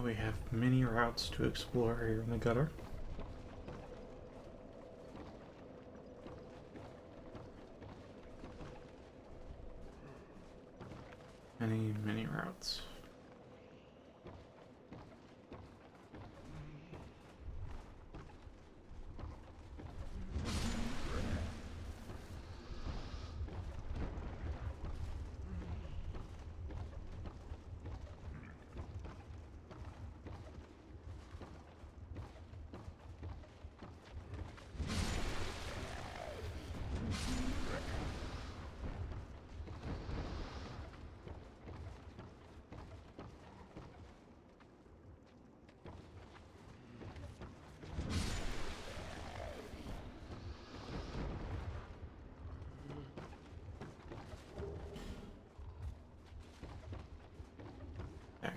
we have many routes to explore here in the gutter. Many routes.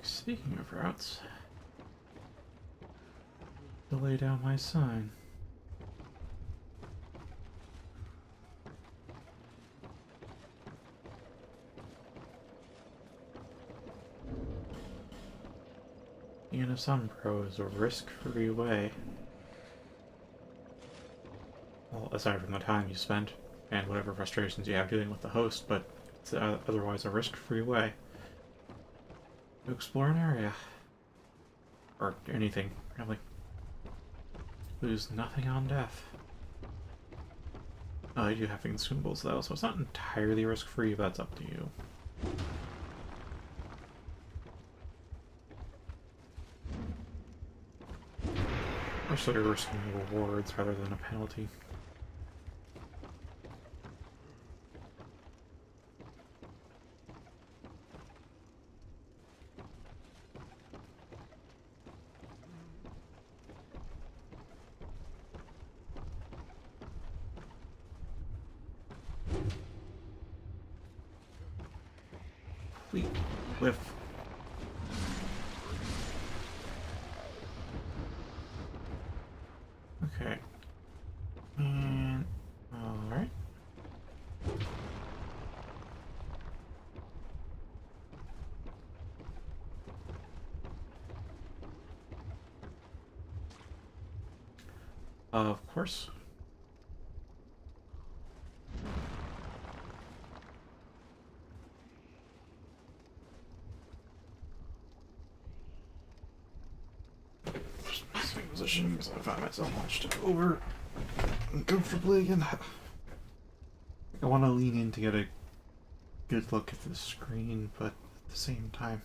Speaking of routes, to lay down my sign. Being a Sunpro is a risk-free way. Well, aside from the time you spend and whatever frustrations you have dealing with the host, but it's otherwise a risk-free way to explore an area. Or anything, really. Lose nothing on death. I do have consumables though, so it's not entirely risk-free, but that's up to you. Or so you're risking rewards rather than a penalty. Whiff. Okay. And alright. Of course. Position because I find myself hunched over uncomfortably again. I want to lean in to get a good look at the screen, but at the same time,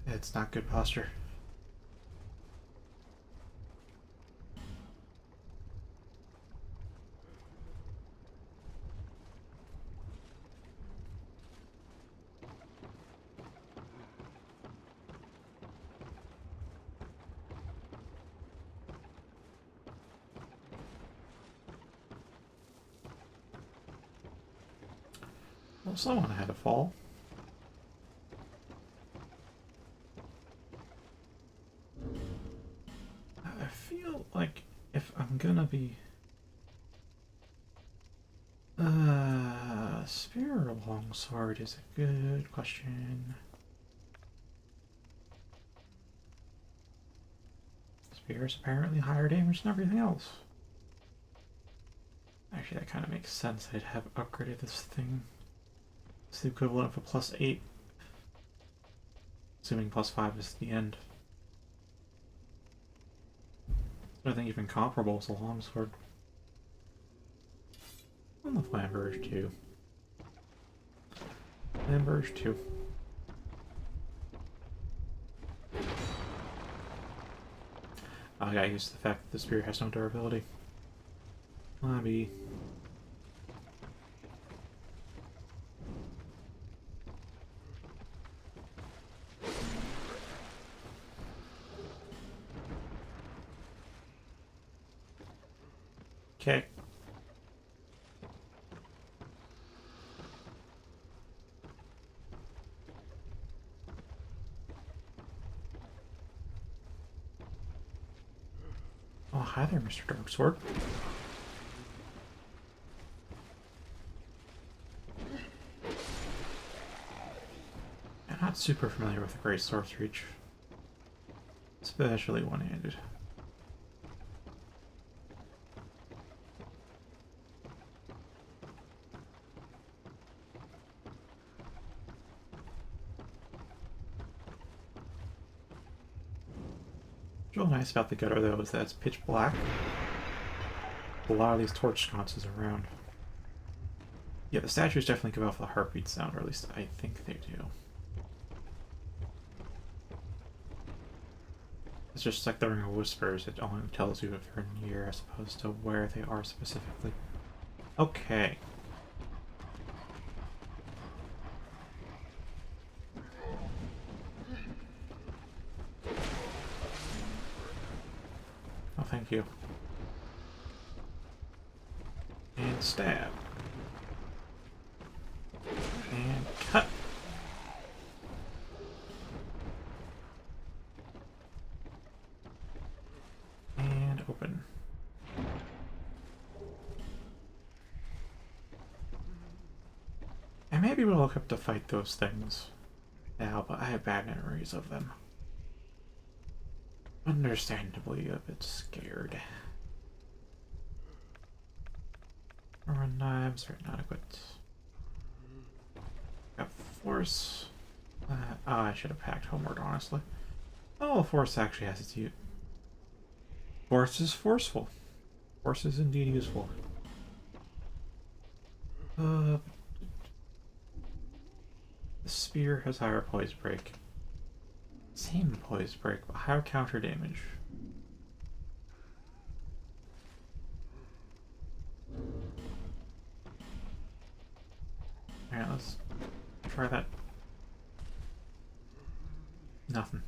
it's not good posture. Well, someone had a fall. I feel like if I'm gonna be spear or longsword is a good question. Spear is apparently higher damage than everything else. Actually, that kind of makes sense. I'd have upgraded this thing. It's the equivalent of a +8. Assuming +5 is the end. I think even comparable is a longsword. On the Flamberge too. Flamberge too. I gotta use the fact that the spear has no durability. Maybe. Okay. Oh, hi there, Mr. Darksword. I'm not super familiar with the Great Sword's Reach. Especially one-handed. What's real nice about the gutter, though, is that it's pitch black. A lot of these torch sconces around. Yeah, the statues definitely give off the heartbeat sound, or at least I think they do. It's just like the Ring of Whispers, it only tells you if they're near as opposed to where they are specifically. Okay. Oh, thank you. And stab. And cut. And open. I may be able to look up to fight those things now, but I have bad memories of them. Understandably a bit scared. Run knives are inadequate. Got force. I should have packed homeward, honestly. Oh, force actually has its use. Force is forceful. Force is indeed useful. The spear has higher poise break. Same poise break, but higher counter damage. Alright, let's try that. Nothing.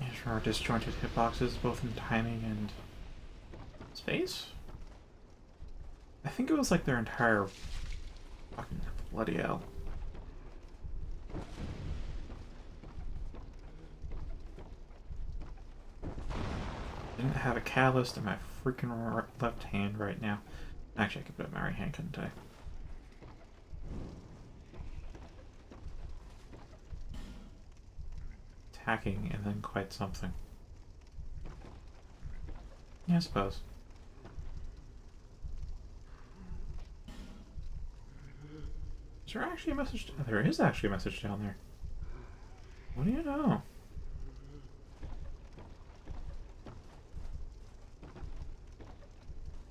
Yeah, sure, disjointed hitboxes, both in timing and space? I think it was like their entire fucking bloody hell. Didn't have a catalyst in my freaking left hand right now. Actually, I could put it in my right hand, couldn't I? Attacking and then quite something. Yeah, I suppose. Is there actually a message? There is actually a message down there. What do you know?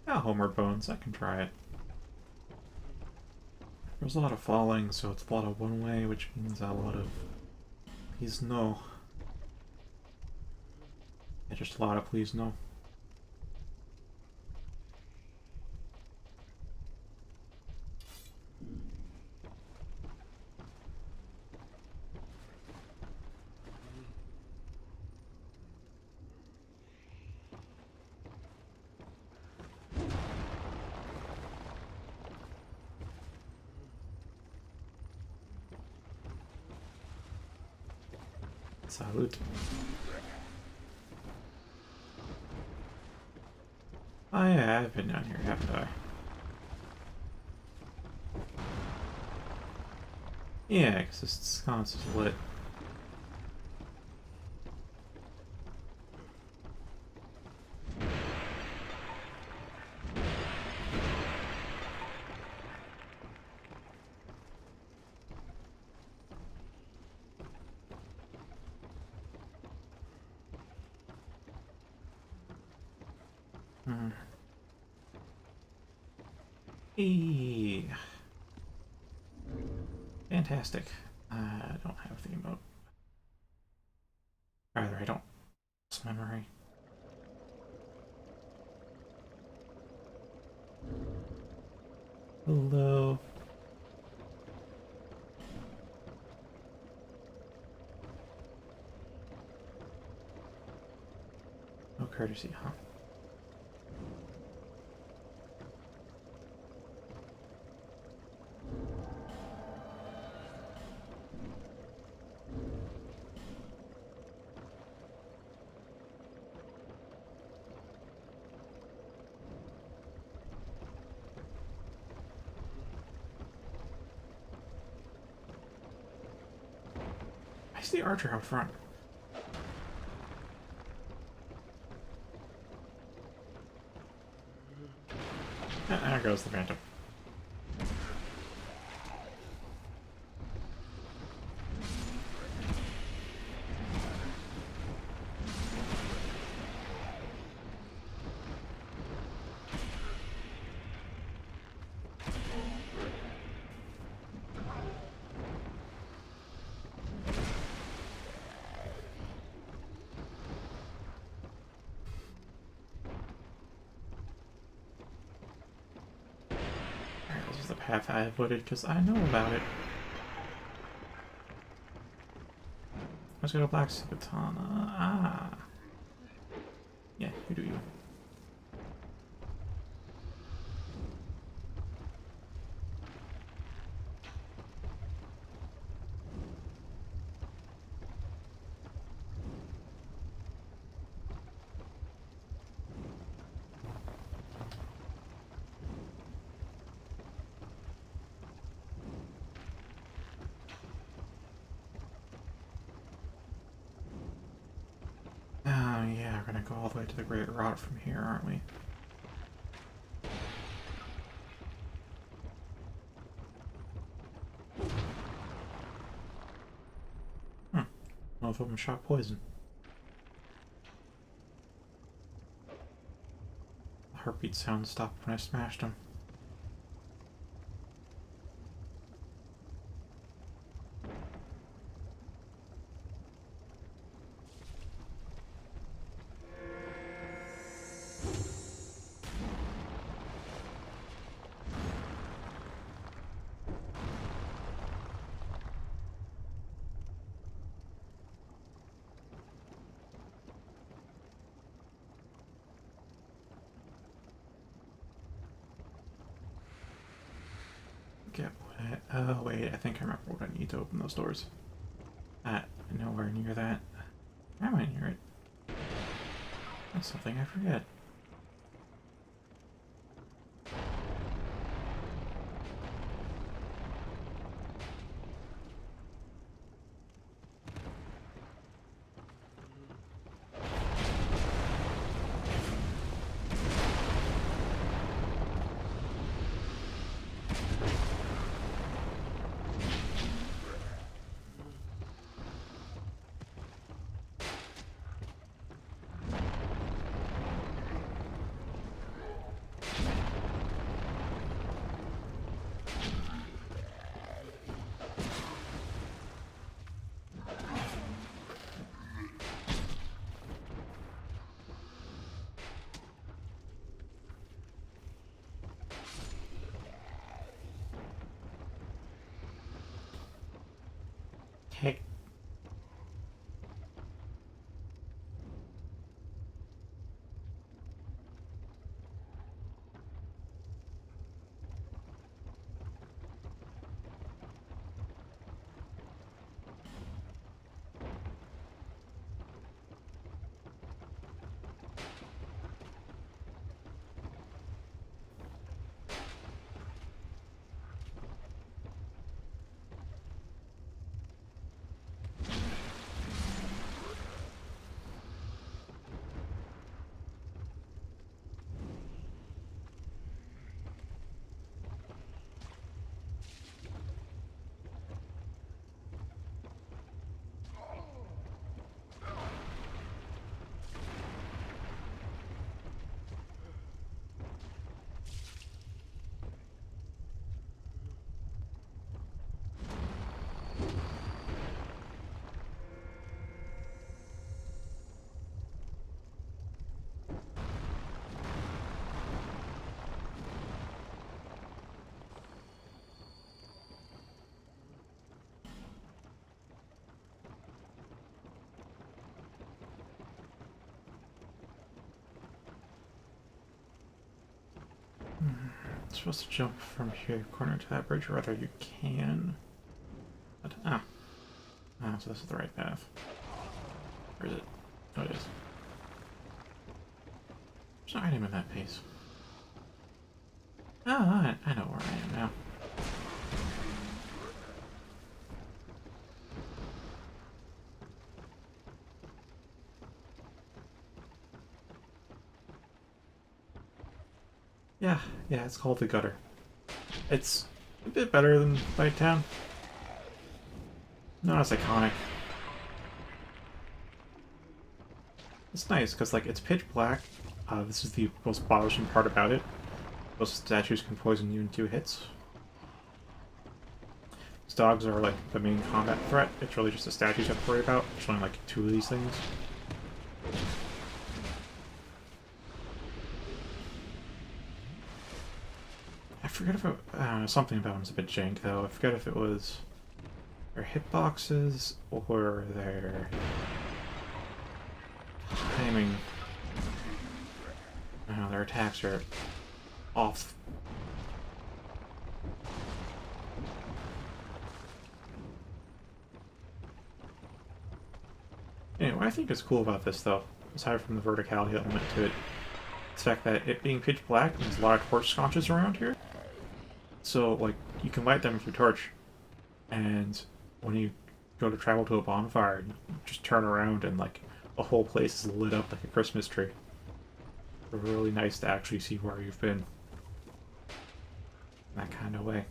Yeah, homeward bones. I can try it. There's a lot of falling, so it's a lot of one way, which means a lot of please no. Yeah, just a lot of please no. Salute. Oh yeah, I've been down here, haven't I? Yeah, because this sconce is lit. Hmm. Hey. Fantastic. I don't have the emote. Rather, I don't. It's memory. Hello. No courtesy, huh? Where's the archer out front? There goes the phantom. This is the path I avoided because I know about it. Let's go to Blacksmith Katana. Ah. Yeah, you do you. Oh yeah, we're gonna go all the way to the Great Route from here, aren't we? Both of them shot poison. The heartbeat sound stopped when I smashed them. Get what oh wait, I think I remember what I need to open those doors. Nowhere near that. Am I near it? That's something I forget. Heck. Supposed to jump from here corner to that bridge, or rather you can. But, so this is the right path. Or is it? Oh, it is. There's no item in that piece. Oh, I know where I am now. Yeah, yeah, it's called the Gutter. It's a bit better than Night Town. Not as iconic. It's nice because like it's pitch black. This is the most bothersome part about it. Those statues can poison you in 2 hits. These dogs are like the main combat threat. It's really just the statues you have to worry about. There's only like 2 of these things. I forget if it, something about them's a bit jank though. I forget if it was their hitboxes or their timing. I don't know, their attacks are off. Anyway, what I think is cool about this though, aside from the verticality element to it, is the fact that it being pitch black, there's a lot of torch sconces around here. So, like, you can light them with your torch, and when you go to travel to a bonfire, you just turn around and, like, the whole place is lit up like a Christmas tree. It's really nice to actually see where you've been. In that kind of way.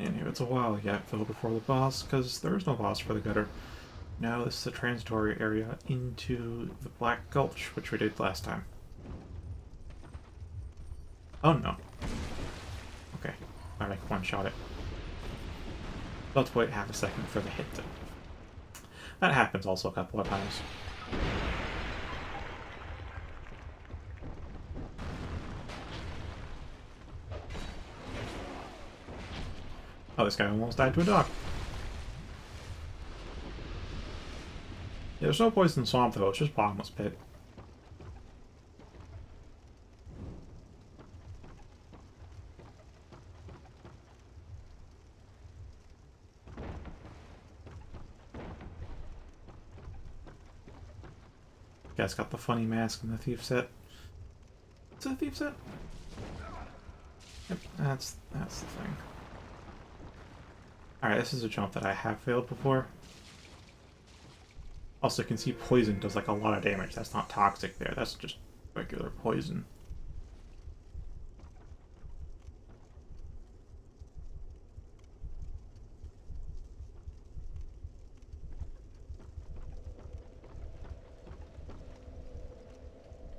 Anyway, it's a while yet, though, before the boss, because there is no boss for the Gutter. Now this is a transitory area into the Black Gulch, which we did last time. Oh no. Okay, I like one-shot it. Let's wait half a second for the hit to... That happens also a couple of times. Oh, this guy almost died to a dog. Yeah, there's no poison swamp though, it's just bottomless pit. Guy's got the funny mask and the thief set. Is it a thief set? Yep, that's the thing. Alright, this is a jump that I have failed before. Also, you can see poison does like a lot of damage. That's not toxic there, that's just regular poison.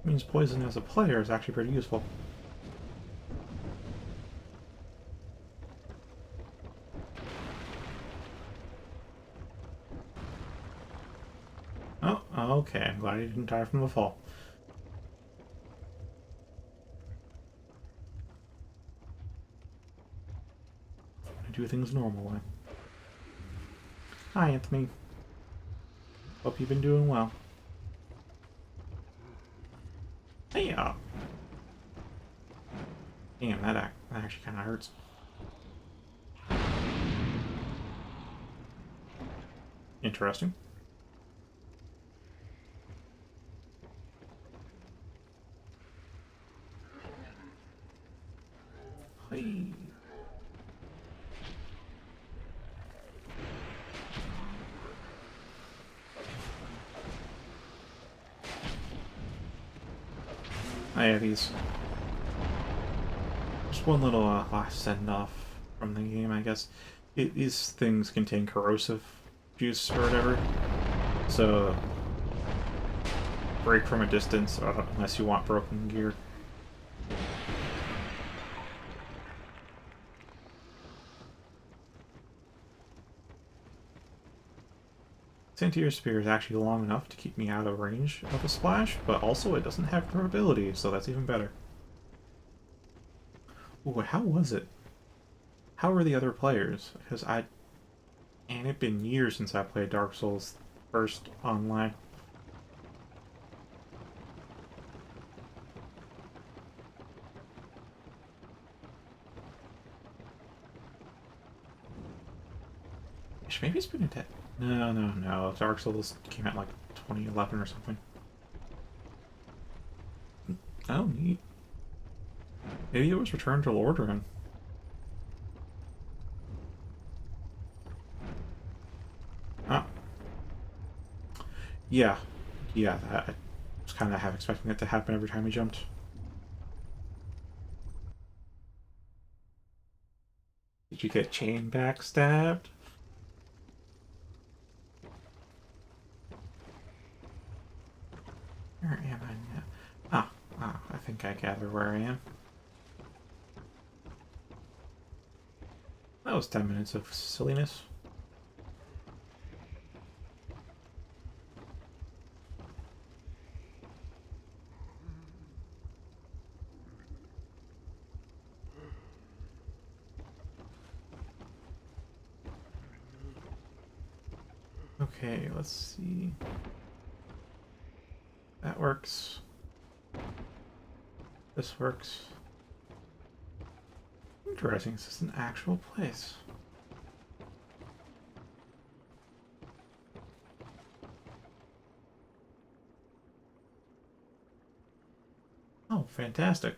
Means poison as a player is actually pretty useful. Oh, okay. I'm glad he didn't die from the fall. I do things normal way. Hi, Anthony. Hope you've been doing well. Hey, damn, that actually kind of hurts. Interesting. Hey. I have these. Just one little last send-off from the game, I guess. These things contain corrosive juice or whatever, so break from a distance unless you want broken gear. Sentier's Spear is actually long enough to keep me out of range of a splash, but also it doesn't have durability, so that's even better. Ooh, how was it? How were the other players? Because and it's been years since I played Dark Souls first online. Maybe it's been a dead. No. Dark Souls came out like 2011 or something. Oh, neat. Maybe it was Return to Lordran. Yeah, yeah, I was kind of half expecting that to happen every time he jumped. Did you get chain backstabbed? Where am I now? I think I gather where I am. That was 10 minutes of silliness. Okay, let's see. That works. This works. Interesting, this is an actual place. Oh, fantastic.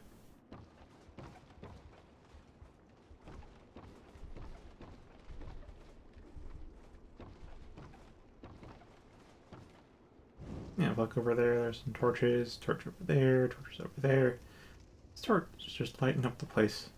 Yeah, look over there, there's some torches, torch over there, torches over there. This torch is just lighting up the place.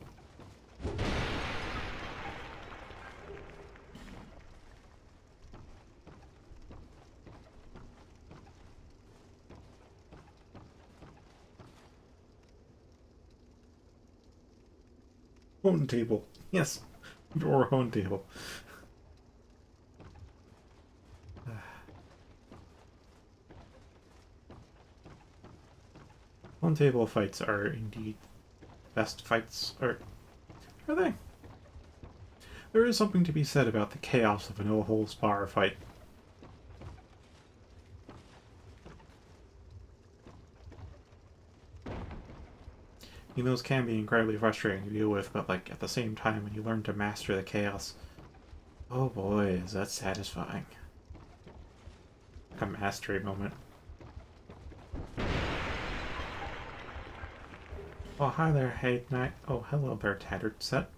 Phone table. Yes, or phone table. Phone table fights are indeed best fights. Or are they? There is something to be said about the chaos of a no-holds-bar fight. Those can be incredibly frustrating to deal with, but like at the same time, when you learn to master the chaos, oh boy, is that satisfying. Like a mastery moment. Oh, hi there, hey, night. Oh, hello there, tattered set.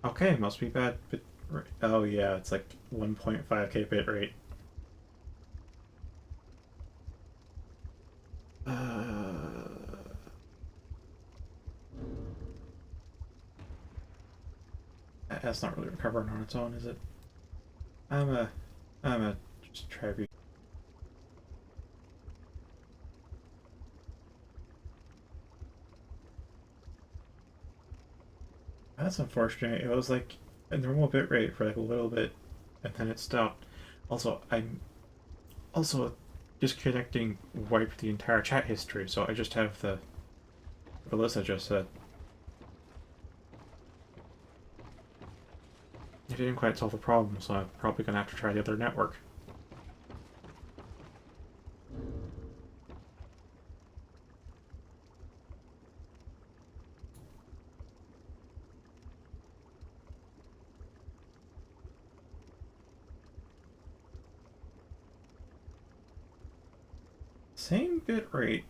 Okay, must be bad bit rate. Oh yeah, it's like 1.5k bit rate. That's not really recovering on its own, is it? I'm a, I'm a just try to be. That's unfortunate. It was like a normal bit rate for like a little bit, and then it stopped. Also, I'm also disconnecting wiped the entire chat history, so I just have the Alyssa just said. It didn't quite solve the problem, so I'm probably gonna have to try the other network. Same bit rate.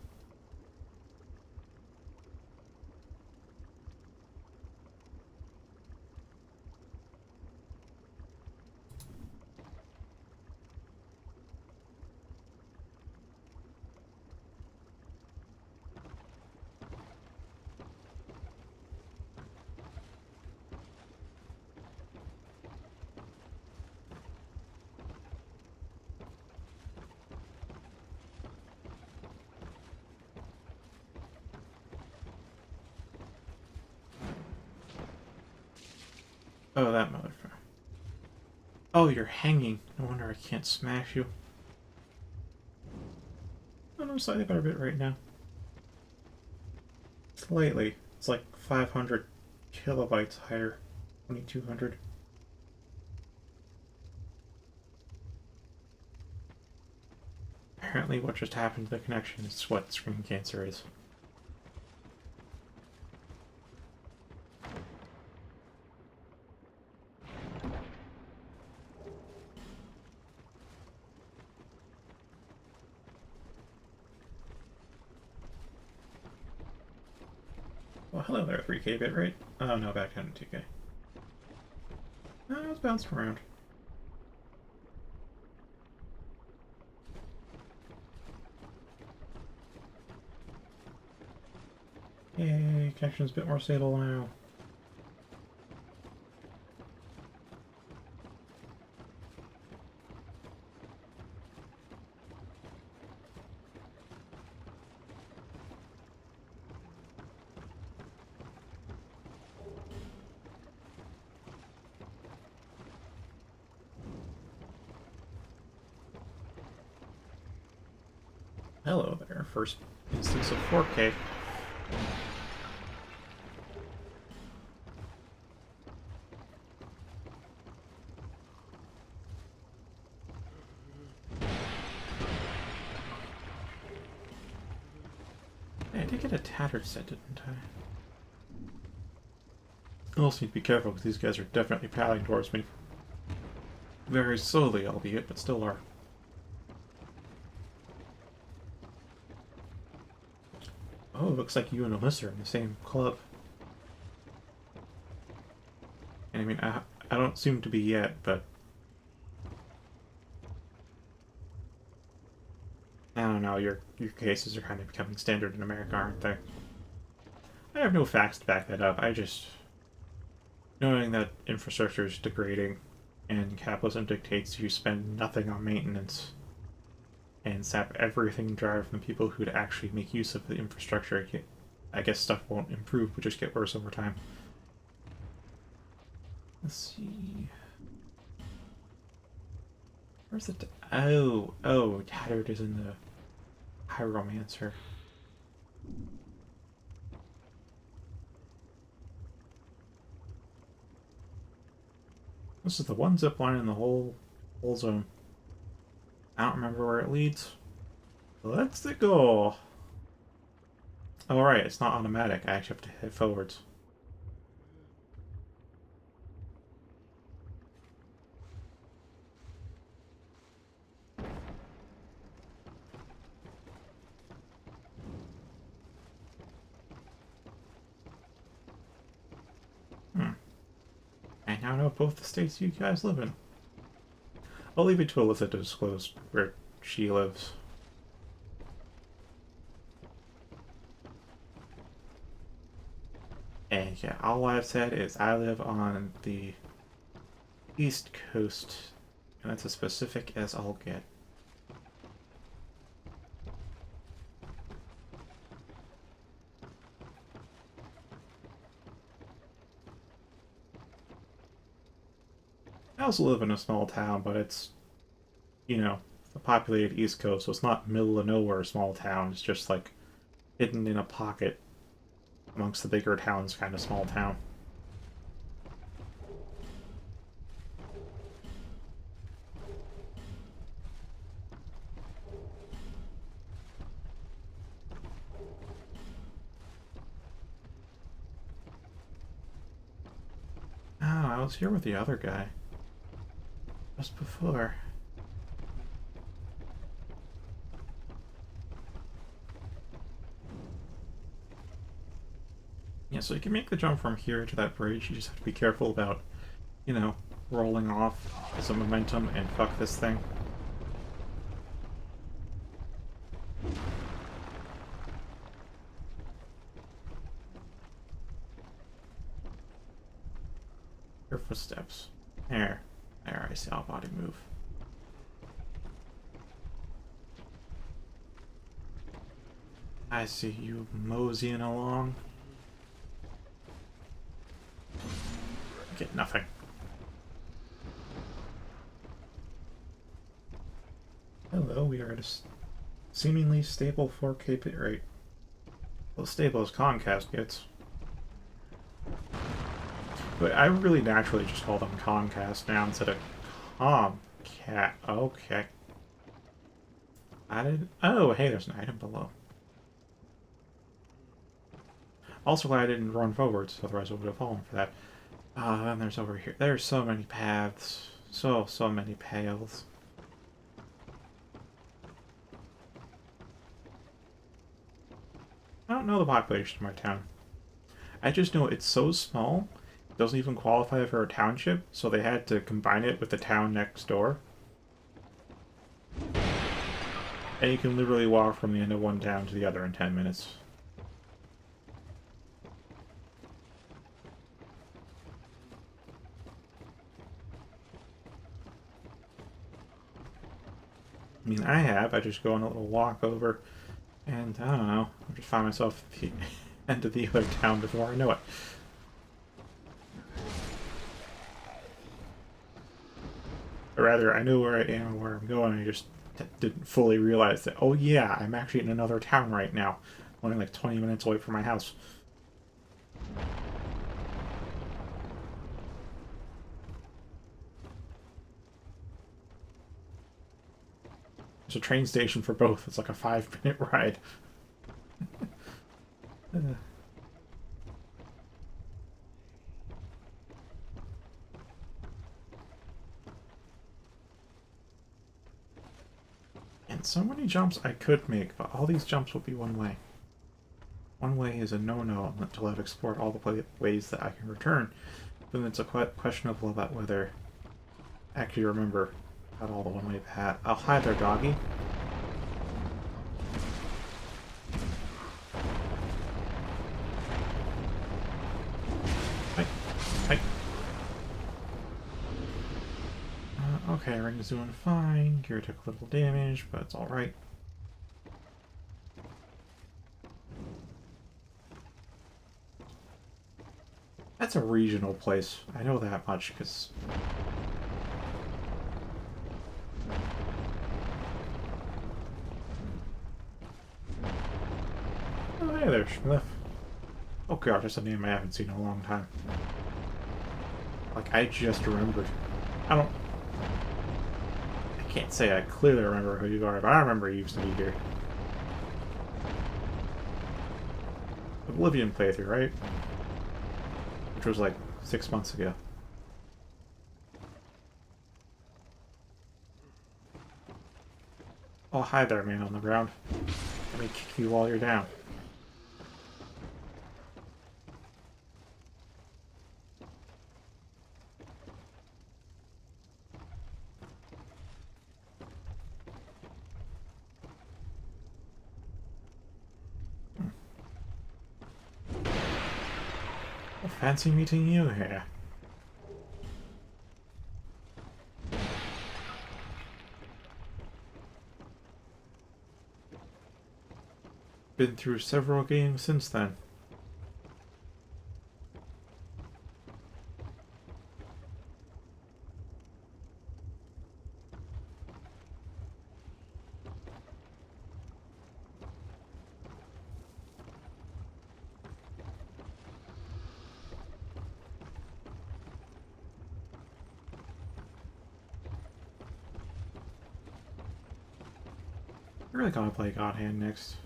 Oh, that motherfucker. Oh, you're hanging. No wonder I can't smash you. Oh, no, slightly better bit right now. Slightly. It's like 500 kilobytes higher. 2200. Apparently what just happened to the connection is what screen cancer is. Well, hello there, 3K bit rate. Oh no, back down to 2K. Oh, it's bouncing around. Yay, connection's a bit more stable now. Hello there, first instance of 4K. Hey, I did get a tattered set, didn't I? I also need to be careful because these guys are definitely paddling towards me. Very slowly, albeit, but still are. Oh, it looks like you and Alyssa are in the same club. And I mean, I don't seem to be yet, but I don't know, your cases are kind of becoming standard in America, aren't they? I have no facts to back that up. I just... Knowing that infrastructure is degrading and capitalism dictates you spend nothing on maintenance and sap everything dry from the people who'd actually make use of the infrastructure, I guess stuff won't improve, but just get worse over time. Let's see... Where's the... Oh, Tattered is in the Pyromancer. This is the one zip line in the whole zone. I don't remember where it leads. Let's go. Oh, right, it's not automatic. I actually have to head forwards. I now know both the states you guys live in. I'll leave it to Alyssa to disclose where she lives. And yeah, all I've said is I live on the East Coast, and that's as specific as I'll get. I also live in a small town, but it's, you know, the populated East Coast, so it's not middle of nowhere small town. It's just like hidden in a pocket amongst the bigger towns kind of small town. Oh, I was here with the other guy. Just before. Yeah, so you can make the jump from here to that bridge. You just have to be careful about, you know, rolling off some momentum and fuck this thing. Your footsteps. There. There, I see our body move. I see you moseying along. Get nothing. Hello, we are at a seemingly stable 4K bit rate. Well, stable as Comcast gets. But I really naturally just call them Comcast now instead of Comcat. Okay. Oh, hey, there's an item below. Also glad I didn't run forwards, otherwise I would have fallen for that. And there's over here. There's so many paths. So many paths. I don't know the population of my town. I just know it's so small, it doesn't even qualify for a township, so they had to combine it with the town next door. And you can literally walk from the end of one town to the other in 10 minutes. I mean, I just go on a little walk over, and I don't know, I just find myself at the end of the other town before I know it. Or rather, I know where I am and where I'm going, I just didn't fully realize that, oh yeah, I'm actually in another town right now, only like 20 minutes away from my house. There's a train station for both, it's like a 5-minute ride. And so many jumps I could make, but all these jumps would be one way. One way is a no-no until I've explored all the ways that I can return. Then it's a questionable about whether I actually remember about all the one-way path. Oh, hi there, doggy. Hi. Hi. Okay, ring's doing fine. Gear took a little damage, but it's alright. That's a regional place. I know that much, because... Oh, hey there, Schmiff. Oh god, that's a name I haven't seen in a long time. Like, I just remembered. I can't say I clearly remember who you are, but I remember you used to be here. Oblivion playthrough, right? Which was like 6 months ago. Oh, hi there, man on the ground. Let me kick you while you're down. Well, fancy meeting you here. Been through several games since then. I really gotta play God Hand next.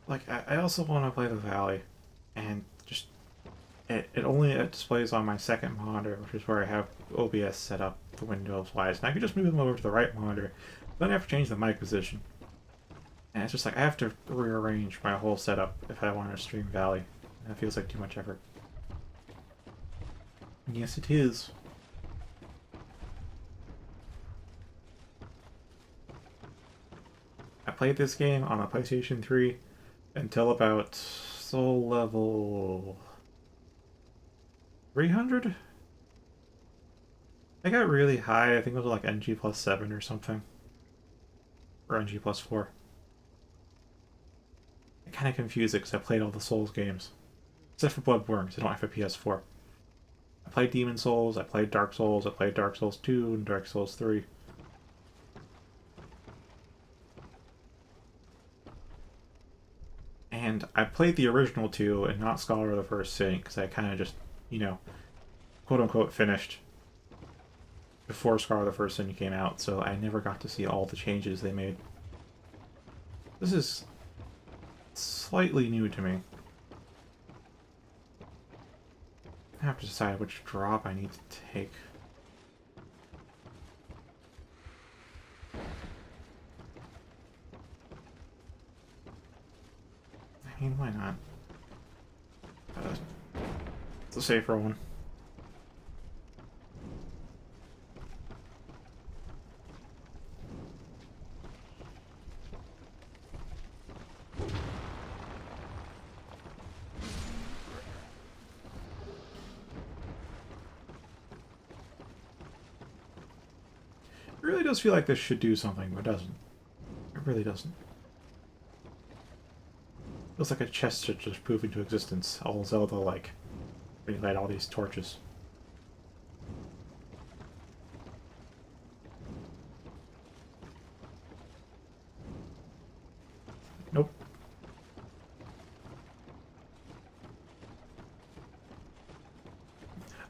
Like, I also want to play the Valley, and just it only displays on my second monitor, which is where I have OBS set up the windows wise, and I could just move them over to the right monitor. Then I have to change the mic position, and it's just like I have to rearrange my whole setup if I want to stream Valley. And that feels like too much effort. And yes, it is. I played this game on a PlayStation 3 until about soul level 300? I got really high, I think it was like NG plus 7 or something. Or NG plus 4. I kind of confused it because I played all the Souls games. Except for Bloodborne, because I don't have a PS4. I played Demon Souls, I played Dark Souls, I played Dark Souls 2 and Dark Souls 3. And I played the original 2 and not Scholar of the First Sin, because I kind of just, you know, quote-unquote finished before Scholar of the First Sin came out, so I never got to see all the changes they made. This is slightly new to me. I have to decide which drop I need to take. mean, why not? It's a safer one. It really does feel like this should do something, but it doesn't. It really doesn't. Feels like a chest should just poof into existence. All Zelda like. Relight all these torches. Nope.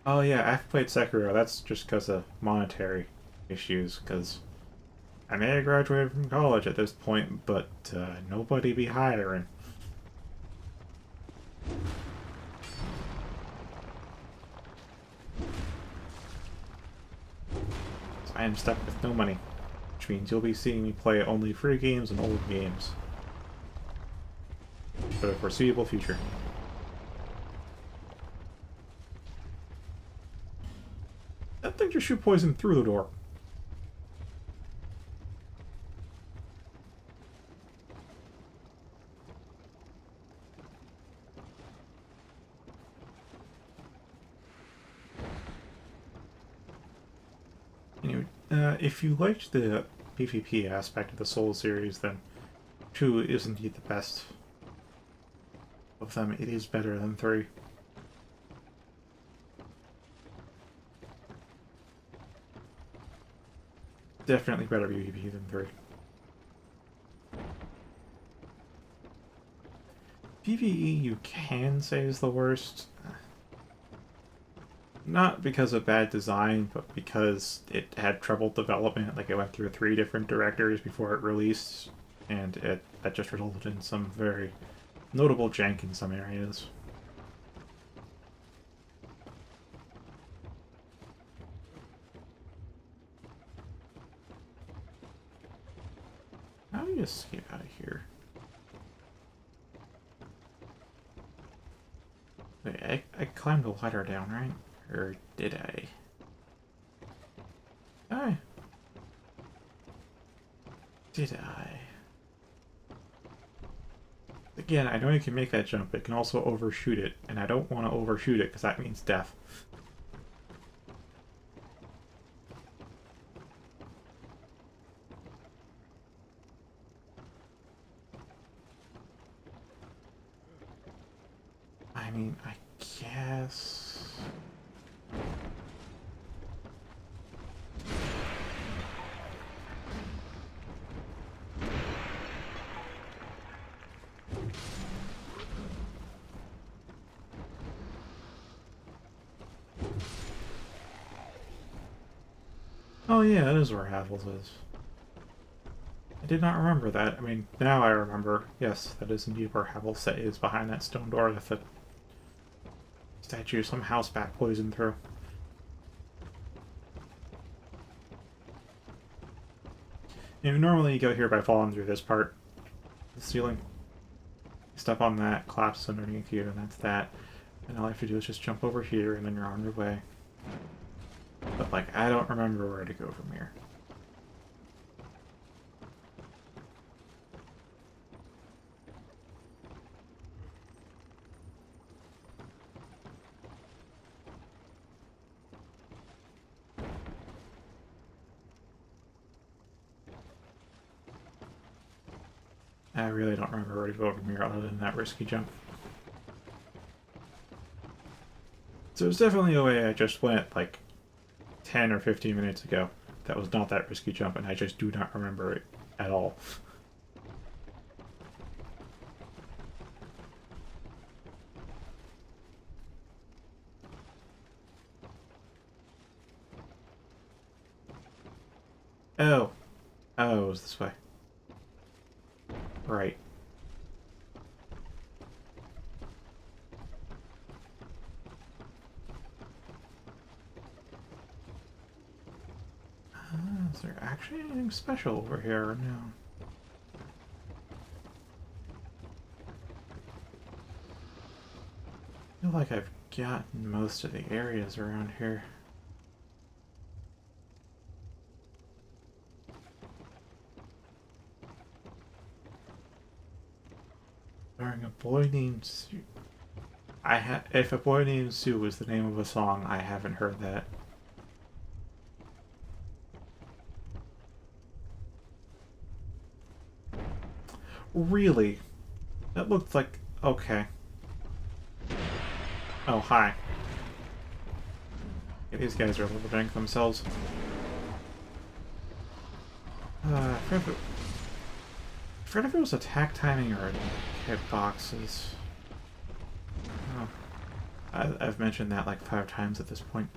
Oh yeah, I've played Sekiro. That's just because of monetary issues, because I may have graduated from college at this point, but nobody be hiring. So I am stuck with no money, which means you'll be seeing me play only free games and old games for the foreseeable future. That thing just shoot poison through the door. Anyway, if you liked the PvP aspect of the Souls series, then 2 is indeed the best of them. It is better than 3. Definitely better PvP than 3. PvE you can say is the worst. Not because of bad design, but because it had troubled development. Like, it went through 3 different directors before it released, and that just resulted in some very notable jank in some areas. How do you escape out of here? Wait, I climbed the ladder down, right? Or did I? I? Did I? Again, I know you can make that jump, but it can also overshoot it, and I don't want to overshoot it because that means death. I mean, I guess... Oh yeah, that is where Havels is. I did not remember that. I mean, now I remember. Yes, that is indeed where Havels is, behind that stone door that the statue some house bat poisoned through. You know, normally you go here by falling through this part, the ceiling. You step on that, collapse underneath you, and that's that. And all you have to do is just jump over here, and then you're on your way. But, like, I don't remember where to go from here. I really don't remember where to go from here other than that risky jump. So there's definitely a way I just went, like, 10 or 15 minutes ago. That was not that risky jump, and I just do not remember it at all. Oh. Oh, it was this way. Right. Is there actually anything special over here? No. feel like I've gotten most of the areas around here. Starring a boy named Sue. If a boy named Sue was the name of a song, I haven't heard that. Really? That looked like... okay. Oh, hi. Yeah, these guys are leveling themselves. I forgot if it was attack timing or hitboxes. Oh, I've mentioned that like 5 times at this point.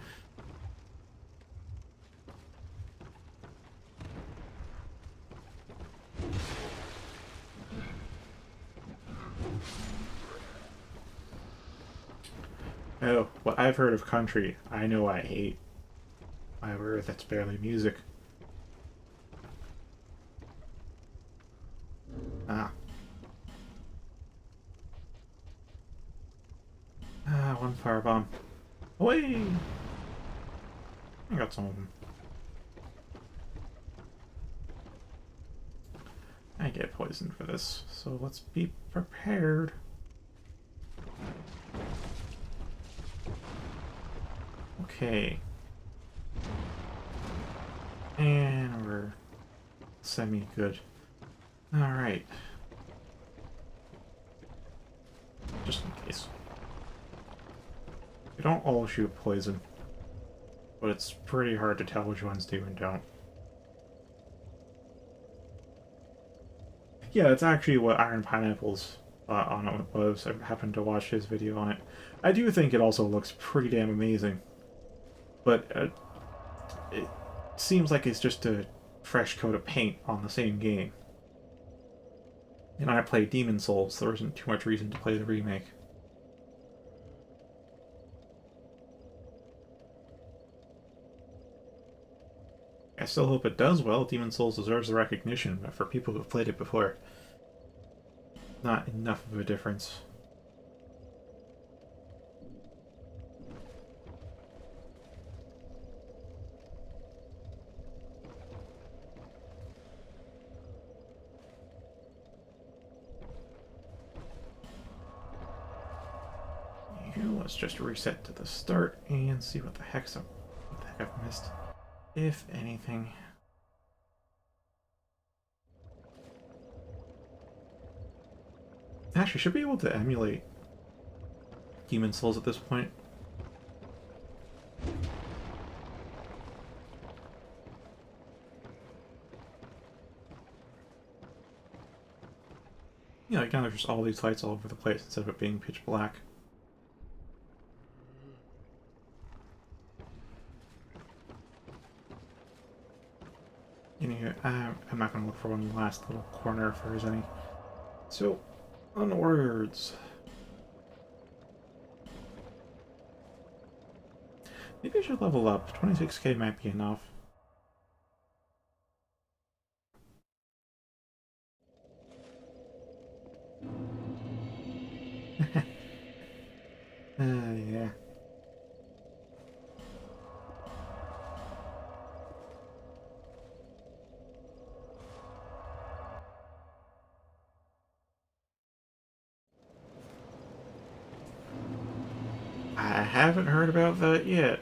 Oh, what I've heard of country, I know I hate. However, that's barely music. Ah. Ah, one firebomb. Away! I got some of them. I get poisoned for this, so let's be prepared. Okay. And we're semi-good. Alright. Just in case. They don't all shoot poison, but it's pretty hard to tell which ones do and don't. Yeah, that's actually what Iron Pineapple's on it was. I happened to watch his video on it. I do think it also looks pretty damn amazing, but it seems like it's just a fresh coat of paint on the same game. And I played Demon Souls, so there wasn't too much reason to play the remake. I still hope it does well. Demon Souls deserves the recognition, but for people who've played it before, not enough of a difference. Let's just reset to the start and see what the heck I've missed, if anything. Actually, should be able to emulate Demon Souls at this point. Yeah, like now there's just all these lights all over the place instead of it being pitch black. Anyway, I'm not going to look for one last little corner if there's any. So, onwards. Maybe I should level up. 26k might be enough. Yeah. I haven't heard about that yet.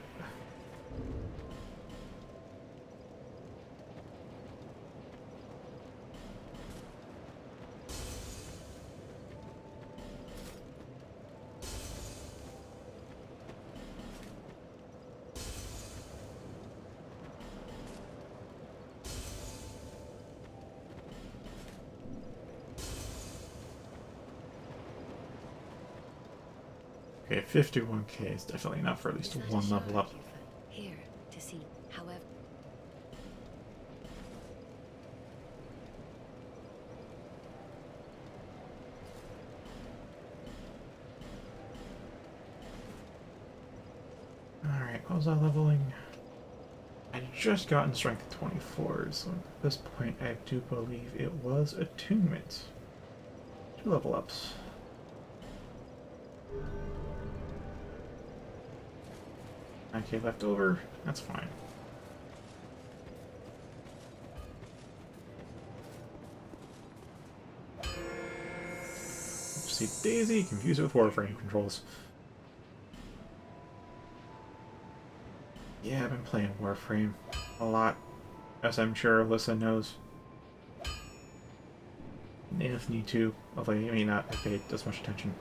Okay, 51k is definitely enough for at least one level up. Here to see, however. Alright, what was I leveling? I just gotten strength at 24, so at this point I do believe it was attunement. 2 level ups. 9k left over. That's fine. See Daisy, confused with Warframe controls. Yeah, I've been playing Warframe a lot, as I'm sure Alyssa knows. And Anthony too, although he may not have paid as much attention.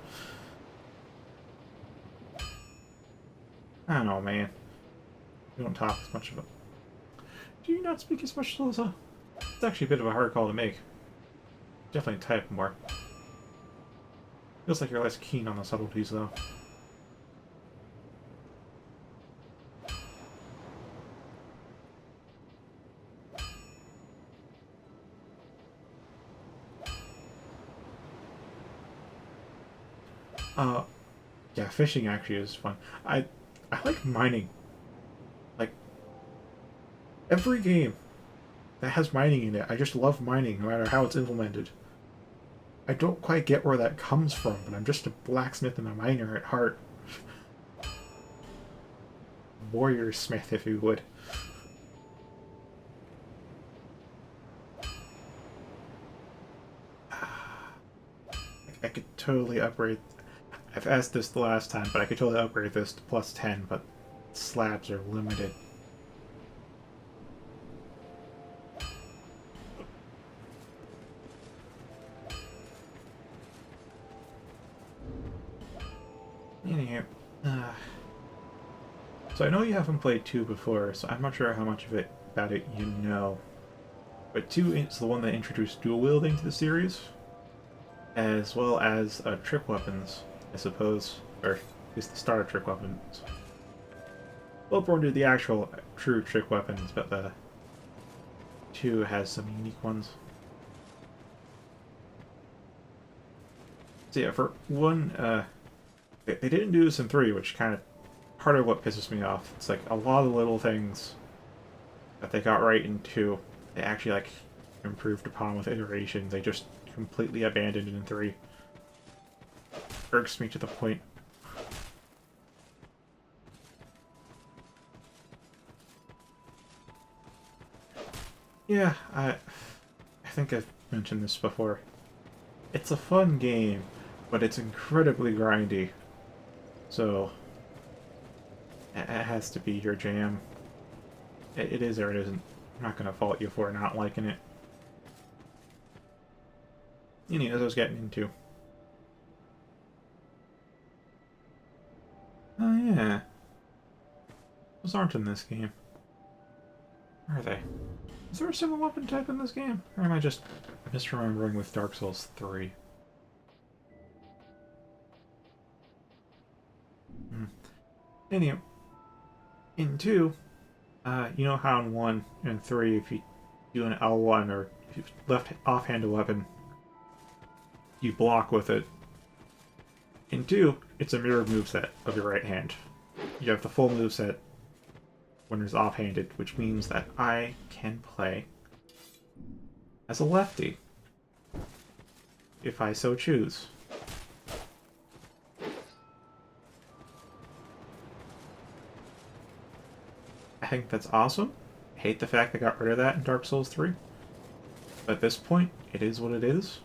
I don't know, man. You don't talk as much of it. Do you not speak as much, Alyssa? It's actually a bit of a hard call to make. Definitely type more. Feels like you're less keen on the subtleties, though. Yeah, fishing actually is fun. I like mining. Like, every game that has mining in it, I just love mining, no matter how it's implemented. I don't quite get where that comes from, but I'm just a blacksmith and a miner at heart. Warrior smith, if you would. I could totally upgrade... I've asked this the last time, but I could totally upgrade this to plus 10, but slabs are limited. Anyhow, so I know you haven't played 2 before, so I'm not sure how much of it about it you know. But 2 is the one that introduced dual wielding to the series, as well as trick weapons, I suppose, or at least the start of trick weapons. Bloodborne did the actual true trick weapons, but the 2 has some unique ones. So yeah, for one, they didn't do this in 3, which kind of part of what pisses me off. It's like a lot of little things that they got right in 2, they actually like improved upon with iterations. They just completely abandoned in 3. Irks me to the point. Yeah, I think I've mentioned this before. It's a fun game, but it's incredibly grindy. So it has to be your jam. It is or it isn't. I'm not going to fault you for not liking it. Anyways, I was getting into. Oh yeah. Those aren't in this game. Are they? Is there a single weapon type in this game? Or am I just misremembering with Dark Souls 3? Anyway, in 2, you know how in 1 and 3, if you do an L1 or if you left offhand a weapon, you block with it. In 2, it's a mirrored moveset of your right hand. You have the full moveset when it's offhanded, which means that I can play as a lefty, if I so choose. I think that's awesome. I hate the fact they got rid of that in Dark Souls 3. But at this point, it is what it is.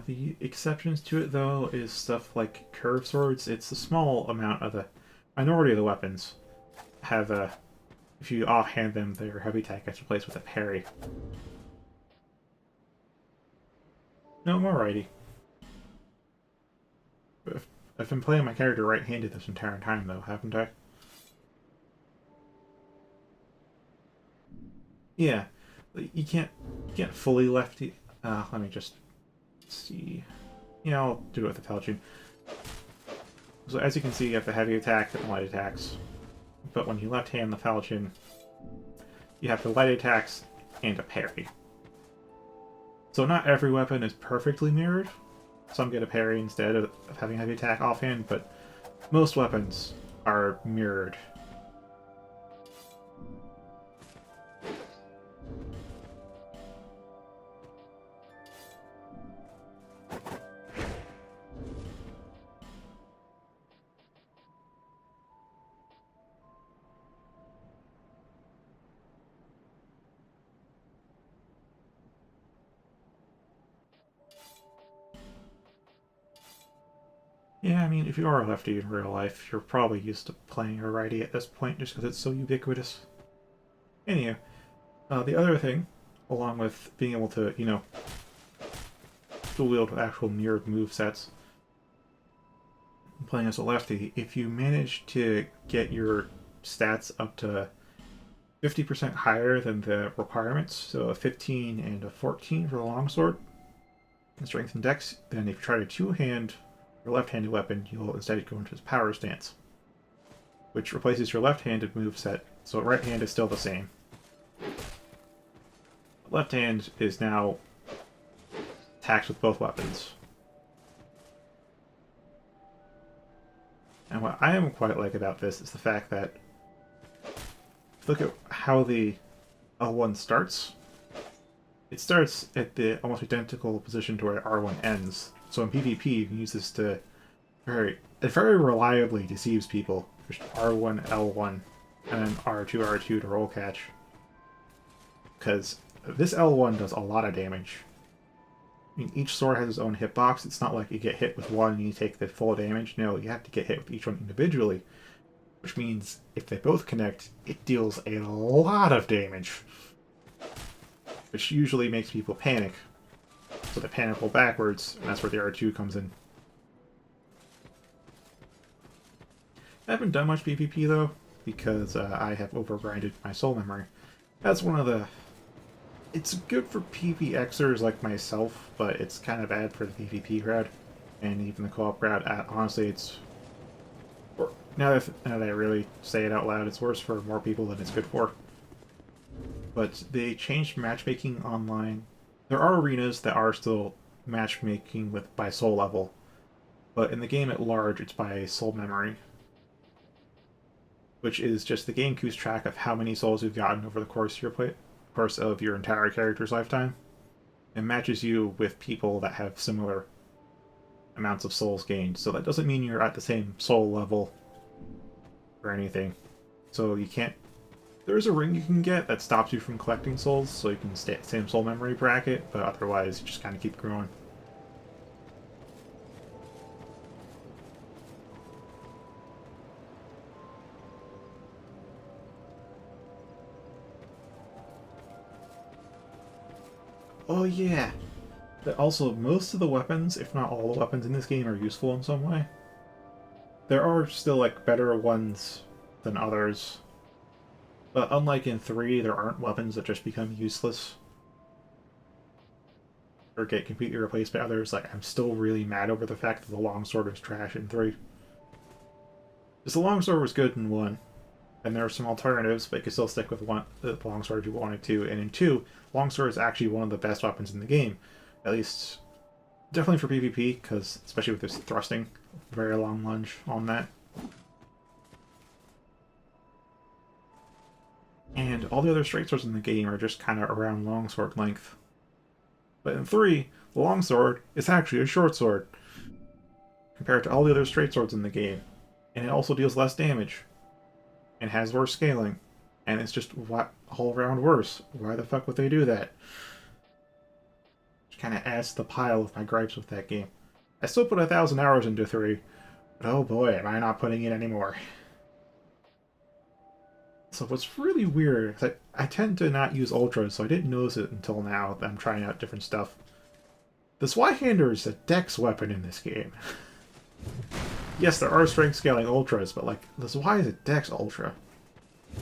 The exceptions to it, though, is stuff like curved swords. It's a small amount of the minority of the weapons have if you offhand them, their heavy attack gets replaced with a parry. No, I'm alrighty. I've been playing my character right-handed this entire time, though, haven't I? Yeah, you can't fully lefty. Let me just see. Yeah, I'll do it with the Falchion. So as you can see, you have the heavy attack and the light attacks. But when you left-hand the Falchion, you have the light attacks and a parry. So not every weapon is perfectly mirrored. Some get a parry instead of having heavy attack offhand, but most weapons are mirrored. Yeah, I mean, if you are a lefty in real life, you're probably used to playing a righty at this point just because it's so ubiquitous. Anyway, the other thing, along with being able to, dual wield with actual mirrored move sets, playing as a lefty, if you manage to get your stats up to 50% higher than the requirements, so a 15 and a 14 for the longsword, and strength and dex, then if you try to two-hand your left-handed weapon, you'll instead go into his power stance, which replaces your left-handed move set, so right hand is still the same. Left hand is now attacks with both weapons. And what I am quite like about this is the fact that, look at how the L1 starts. It starts at the almost identical position to where R1 ends. So in PvP, you can use this to it very reliably deceives people. There's R1, L1, and then R2, R2 to roll catch. Because this L1 does a lot of damage. I mean, each sword has its own hitbox. It's not like you get hit with one and you take the full damage. No, you have to get hit with each one individually. Which means if they both connect, it deals a lot of damage. Which usually makes people panic. So they panic roll backwards, and that's where the R2 comes in. I haven't done much PvP though, because I have overgrinded my soul memory. That's one of the... It's good for PvXers like myself, but it's kind of bad for the PvP crowd, and even the co-op crowd. Honestly, it's... Now that I really say it out loud, it's worse for more people than it's good for. But they changed matchmaking online. There are arenas that are still matchmaking by soul level, but in the game at large, it's by soul memory, which is just the game keeps track of how many souls you've gotten over the course of your entire character's lifetime, and matches you with people that have similar amounts of souls gained. So that doesn't mean you're at the same soul level or anything. So you can't... There's a ring you can get that stops you from collecting souls, so you can stay at the same soul memory bracket, but otherwise you just kind of keep growing. Oh yeah! But also, most of the weapons, if not all the weapons in this game, are useful in some way. There are still, like, better ones than others. But unlike in 3, there aren't weapons that just become useless or get completely replaced by others. Like, I'm still really mad over the fact that the longsword is trash in 3. Because the longsword was good in 1, and there are some alternatives, but you could still stick with the longsword if you wanted to. And in 2, longsword is actually one of the best weapons in the game. At least, definitely for PvP, because especially with this thrusting, very long lunge on that. And all the other straight swords in the game are just kind of around longsword length. But in 3, the longsword is actually a short sword compared to all the other straight swords in the game. And it also deals less damage. And has worse scaling. And it's just all around worse. Why the fuck would they do that? Which kind of adds to the pile of my gripes with that game. I still put 1,000 hours into 3, but oh boy, am I not putting in any more. So what's really weird is I tend to not use ultras, so I didn't notice it until now that I'm trying out different stuff. The Swyhander is a dex weapon in this game. Yes, there are strength scaling ultras, but like, the Zwei is a dex ultra.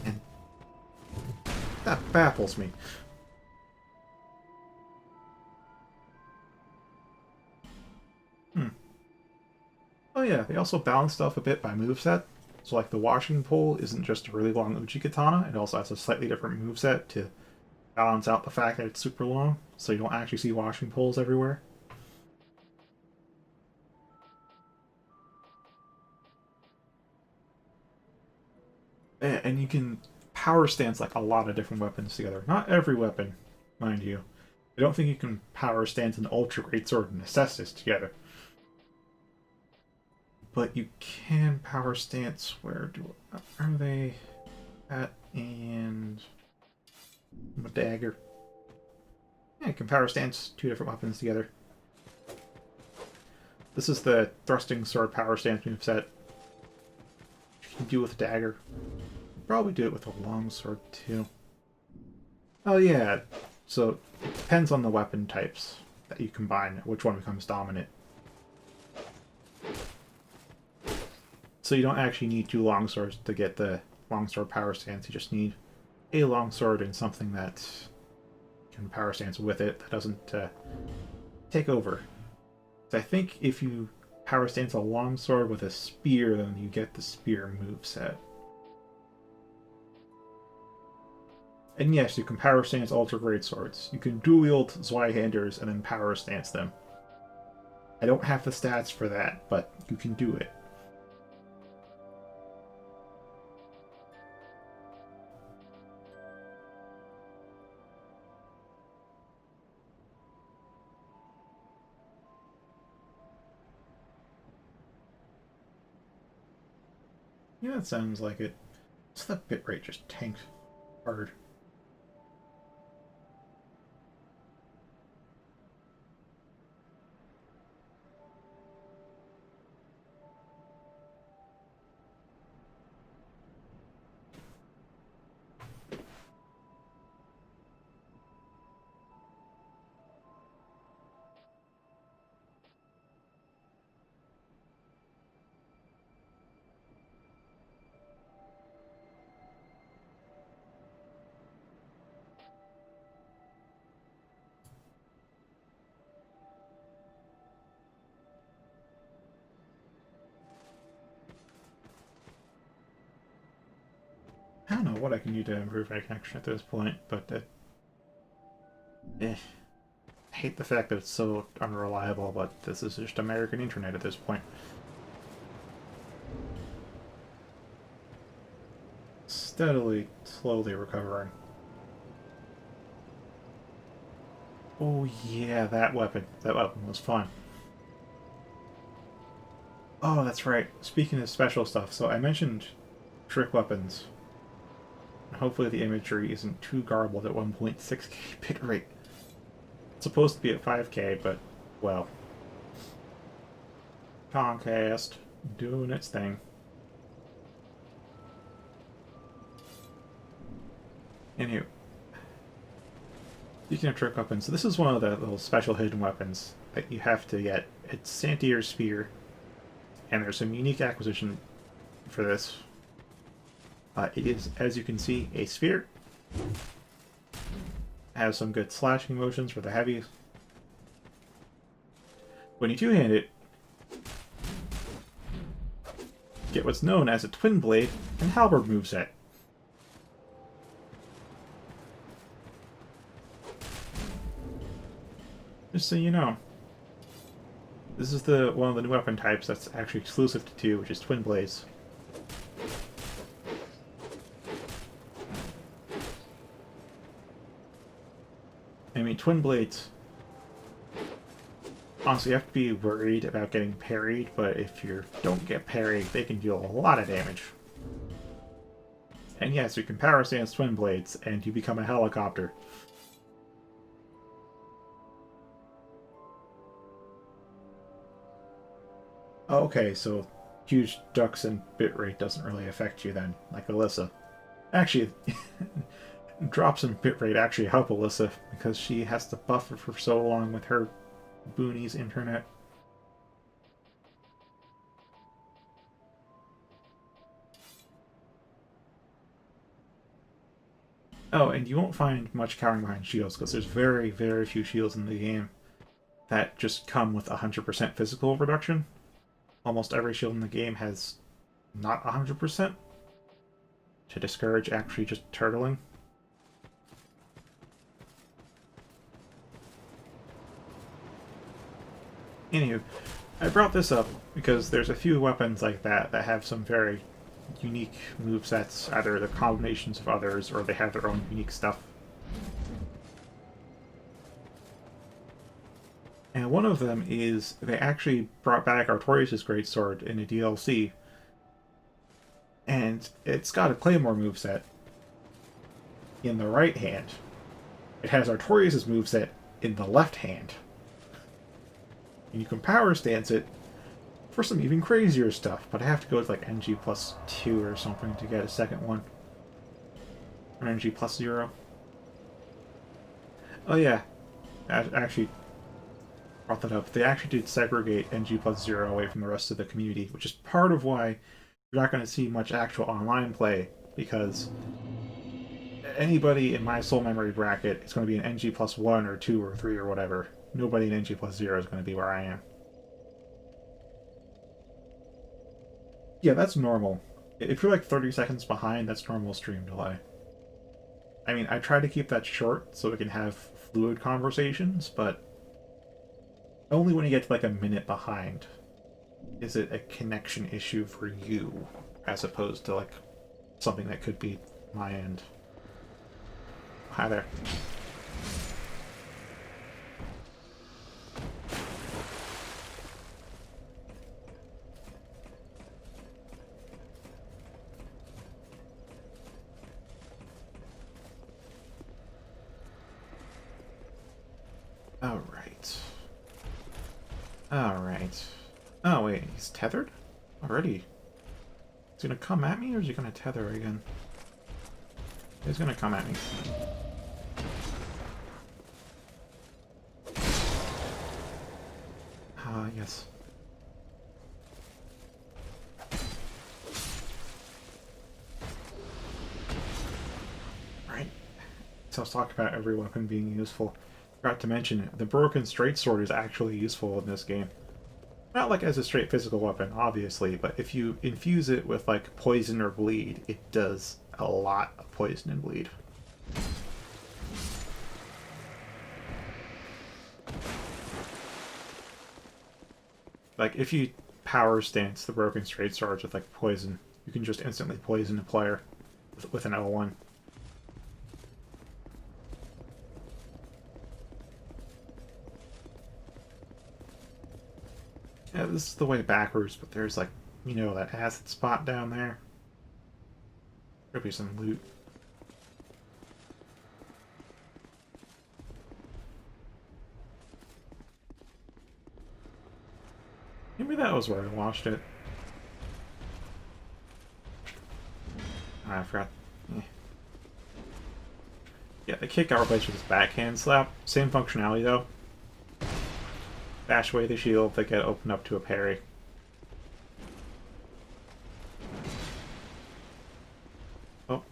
And that baffles me. Oh yeah, they also balance stuff a bit by moveset. So like the washing pole isn't just a really long Uchi katana, it also has a slightly different moveset to balance out the fact that it's super long, so you don't actually see washing poles everywhere. And you can power stance like a lot of different weapons together. Not every weapon, mind you. I don't think you can power stance an ultra greatsword and a cestus together. But you can power stance are they at and a dagger. Yeah, you can power stance two different weapons together. This is the thrusting sword power stance moveset. You can do with a dagger. Probably do it with a long sword too. Oh yeah, so it depends on the weapon types that you combine, which one becomes dominant. So you don't actually need two longswords to get the longsword power stance, you just need a longsword and something that can power stance with it that doesn't take over. So I think if you power stance a longsword with a spear, then you get the spear moveset. And yes, you can power stance ultra great swords. You can dual wield Zweihanders and then power stance them. I don't have the stats for that, but you can do it. Yeah, that sounds like it. So that bitrate just tanked hard. I don't know what I can do to improve my connection at this point, but I hate the fact that it's so unreliable, but this is just American internet at this point. Steadily, slowly recovering. Oh yeah, that weapon. That weapon was fun. Oh, that's right. Speaking of special stuff, so I mentioned trick weapons. Hopefully the imagery isn't too garbled at 1.6k bitrate. It's supposed to be at 5k, but, well. Comcast doing its thing. Anywho. Speaking of trick weapons, so this is one of the little special hidden weapons that you have to get. It's Santier's Spear, and there's some unique acquisition for this. It is, as you can see, a spear. Has some good slashing motions for the heavies. When you two-hand it, get what's known as a twin blade and halberd moveset. Just so you know, this is the one of the new weapon types that's actually exclusive to 2, which is twin blades. I mean, twin blades, honestly, you have to be worried about getting parried, but if you don't get parried, they can deal a lot of damage. And yes, you can power stance twin blades, and you become a helicopter. Okay, so huge ducks and bitrate doesn't really affect you then, like Alyssa. Actually, drops in bitrate actually help Alyssa because she has to buffer for so long with her boonies internet. Oh, and you won't find much cowering behind shields because there's very, very few shields in the game that just come with 100% physical reduction. Almost every shield in the game has not 100% to discourage actually just turtling. Anywho, I brought this up because there's a few weapons like that that have some very unique movesets, either the combinations of others or they have their own unique stuff. And one of them is they actually brought back Artorias' Greatsword in a DLC. And it's got a Claymore moveset in the right hand. It has Artorias' moveset in the left hand. And you can power stance it for some even crazier stuff, but I have to go with like NG plus 2 or something to get a second one. Or NG plus 0. Oh yeah, I actually brought that up. They actually did segregate NG plus 0 away from the rest of the community, which is part of why you're not going to see much actual online play, because anybody in my soul memory bracket is going to be an NG plus 1 or 2 or 3 or whatever. Nobody in NG plus 0 is going to be where I am. Yeah, that's normal. If you're like 30 seconds behind, that's normal stream delay. I mean, I try to keep that short so we can have fluid conversations, but only when you get to like a minute behind is it a connection issue for you, as opposed to like something that could be my end. Hi there. Alright. Alright. Oh, wait, he's tethered? Already? Is he gonna come at me, or is he gonna tether again? He's gonna come at me. Ah, yes. Right. So I was talking about every weapon being useful. Forgot to mention, the broken straight sword is actually useful in this game. Not like as a straight physical weapon, obviously, but if you infuse it with like poison or bleed, it does a lot of poison and bleed. Like if you power stance the broken straight swords with like poison, you can just instantly poison a player with an L1. Yeah, this is the way backwards, but there's like, you know, that acid spot down there. There'll be some loot. Maybe that was where I watched it. Ah, I forgot. Yeah, the kick got replaced with his backhand slap. Same functionality though. Bash away the shield, they get opened up to a parry. Oh.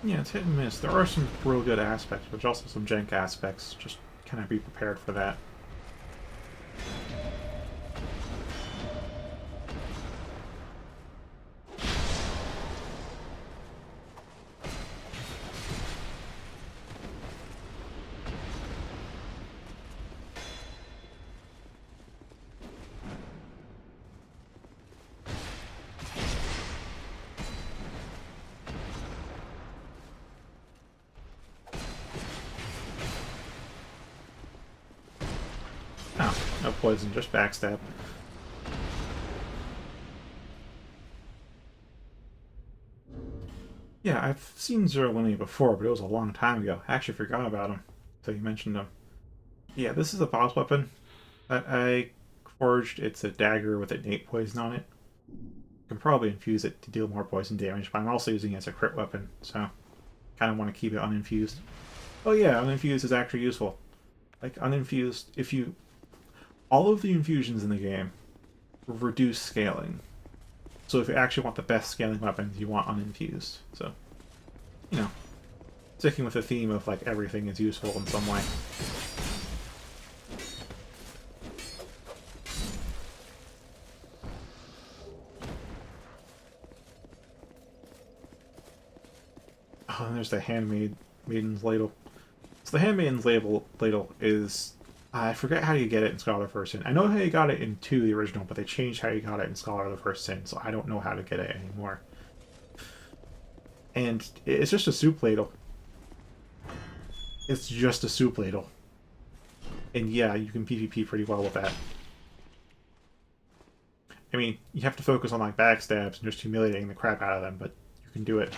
Yeah, it's hit and miss. There are some real good aspects, but also some jank aspects. Just kind of be prepared for that. Oh, no poison, just backstab. Yeah, I've seen Zerlini before, but it was a long time ago. I actually forgot about him, so you mentioned him. Yeah, this is a boss weapon that I forged. It's a dagger with innate poison on it. I can probably infuse it to deal more poison damage, but I'm also using it as a crit weapon, so kind of want to keep it uninfused. Oh yeah, uninfused is actually useful. Like, uninfused, if you... All of the infusions in the game reduce scaling. So if you actually want the best scaling weapons, you want uninfused. So, you know, sticking with the theme of, like, everything is useful in some way. Oh, and there's the Handmaiden's Ladle. So the Handmaiden's Ladle is... I forget how you get it in Scholar of the First Sin. I know how you got it in 2, the original, but they changed how you got it in Scholar of the First Sin, so I don't know how to get it anymore. And it's just a soup ladle. It's just a soup ladle. And yeah, you can PvP pretty well with that. I mean, you have to focus on like backstabs and just humiliating the crap out of them, but you can do it.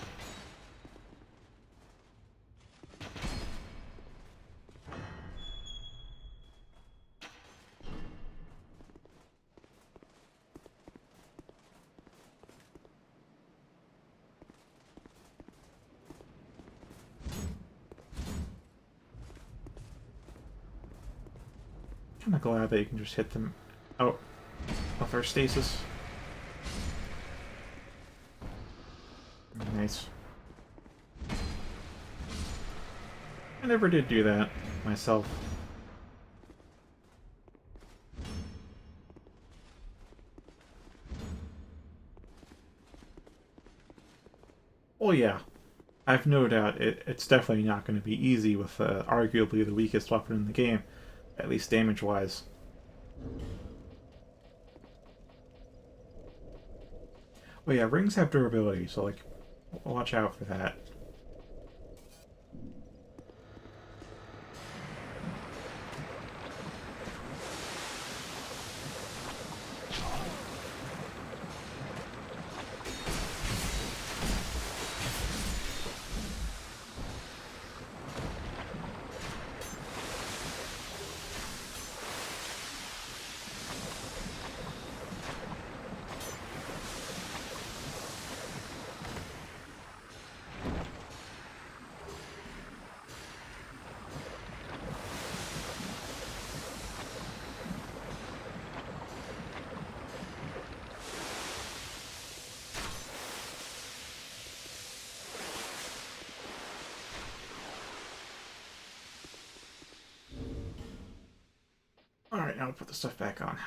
Kind of glad that you can just hit them out of their stasis. Nice. I never did do that myself. Well, yeah. I've no doubt it's definitely not going to be easy with arguably the weakest weapon in the game, at least damage-wise. Well, yeah, rings have durability, so, like, watch out for that. Alright, now I'll put the stuff back on.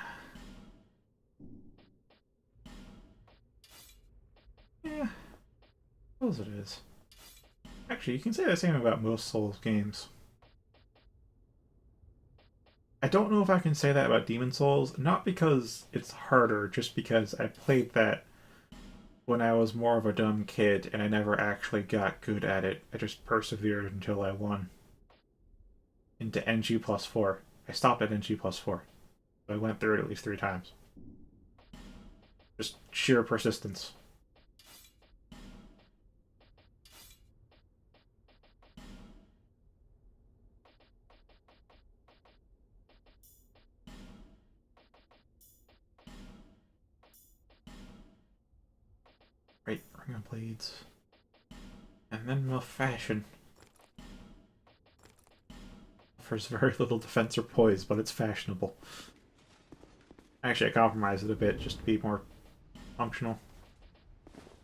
Yeah, I suppose it is. Actually, you can say the same about most Souls games. I don't know if I can say that about Demon Souls, not because it's harder, just because I played that when I was more of a dumb kid and I never actually got good at it. I just persevered until I won into NG plus 4. I stopped at NG plus 4. But I went through it at least 3 times. Just sheer persistence. Right, ring of blades. And then more fashion. Offers very little defense or poise, but it's fashionable. Actually, I compromised it a bit just to be more functional.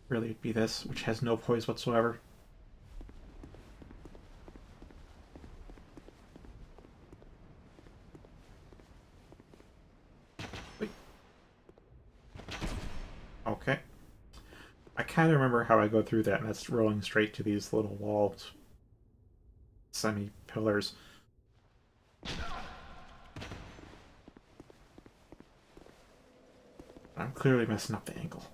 Really, it'd be this, which has no poise whatsoever. Wait. Okay. I kind of remember how I go through that, and that's rolling straight to these little walled semi-pillars. I'm clearly messing up the angle.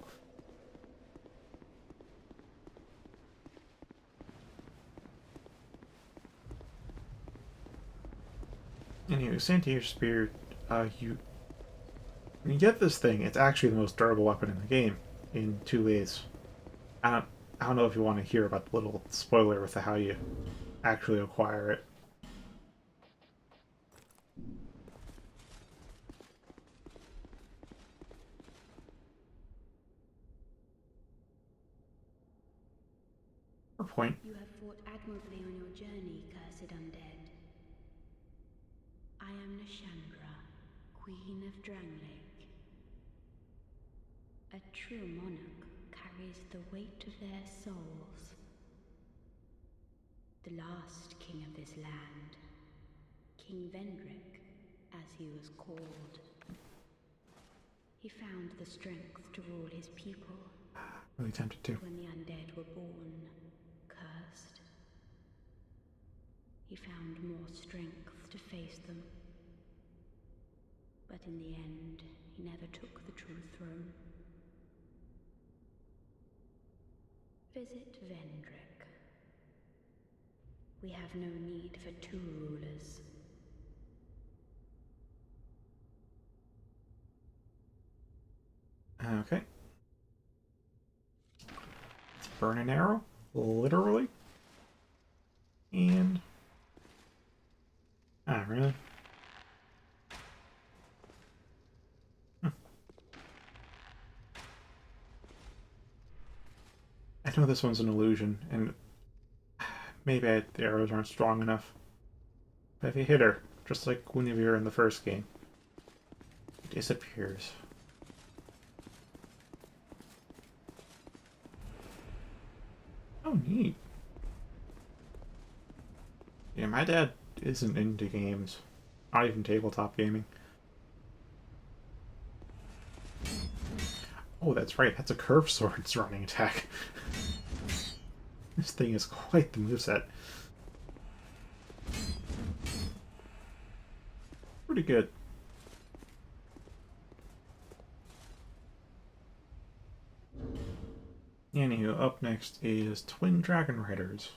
Anyway, Santier Spear, when you get this thing, it's actually the most durable weapon in the game, in 2 ways. I don't, I don't know if you want to hear about the little spoiler with how you actually acquire it. Or point. You have fought admirably on your journey, cursed undead. I am Nashandra, Queen of Dranglake. A true monarch carries the weight of their souls. The last king of this land, King Vendrick, as he was called. He found the strength to rule his people. Really tempted to. When the undead were born, cursed, he found more strength to face them. But in the end, he never took the true throne. Visit Vendrick. We have no need for 2 rulers. Okay. Let's burn an arrow, literally. And... ah, really? I know this one's an illusion, and maybe the arrows aren't strong enough. But if you hit her, just like Guinevere in the first game, it disappears. Oh, neat. Yeah, my dad isn't into games. Not even tabletop gaming. Oh, that's right. That's a curved sword's running attack. This thing is quite the moveset. Pretty good. Anywho, up next is Twin Dragon Riders.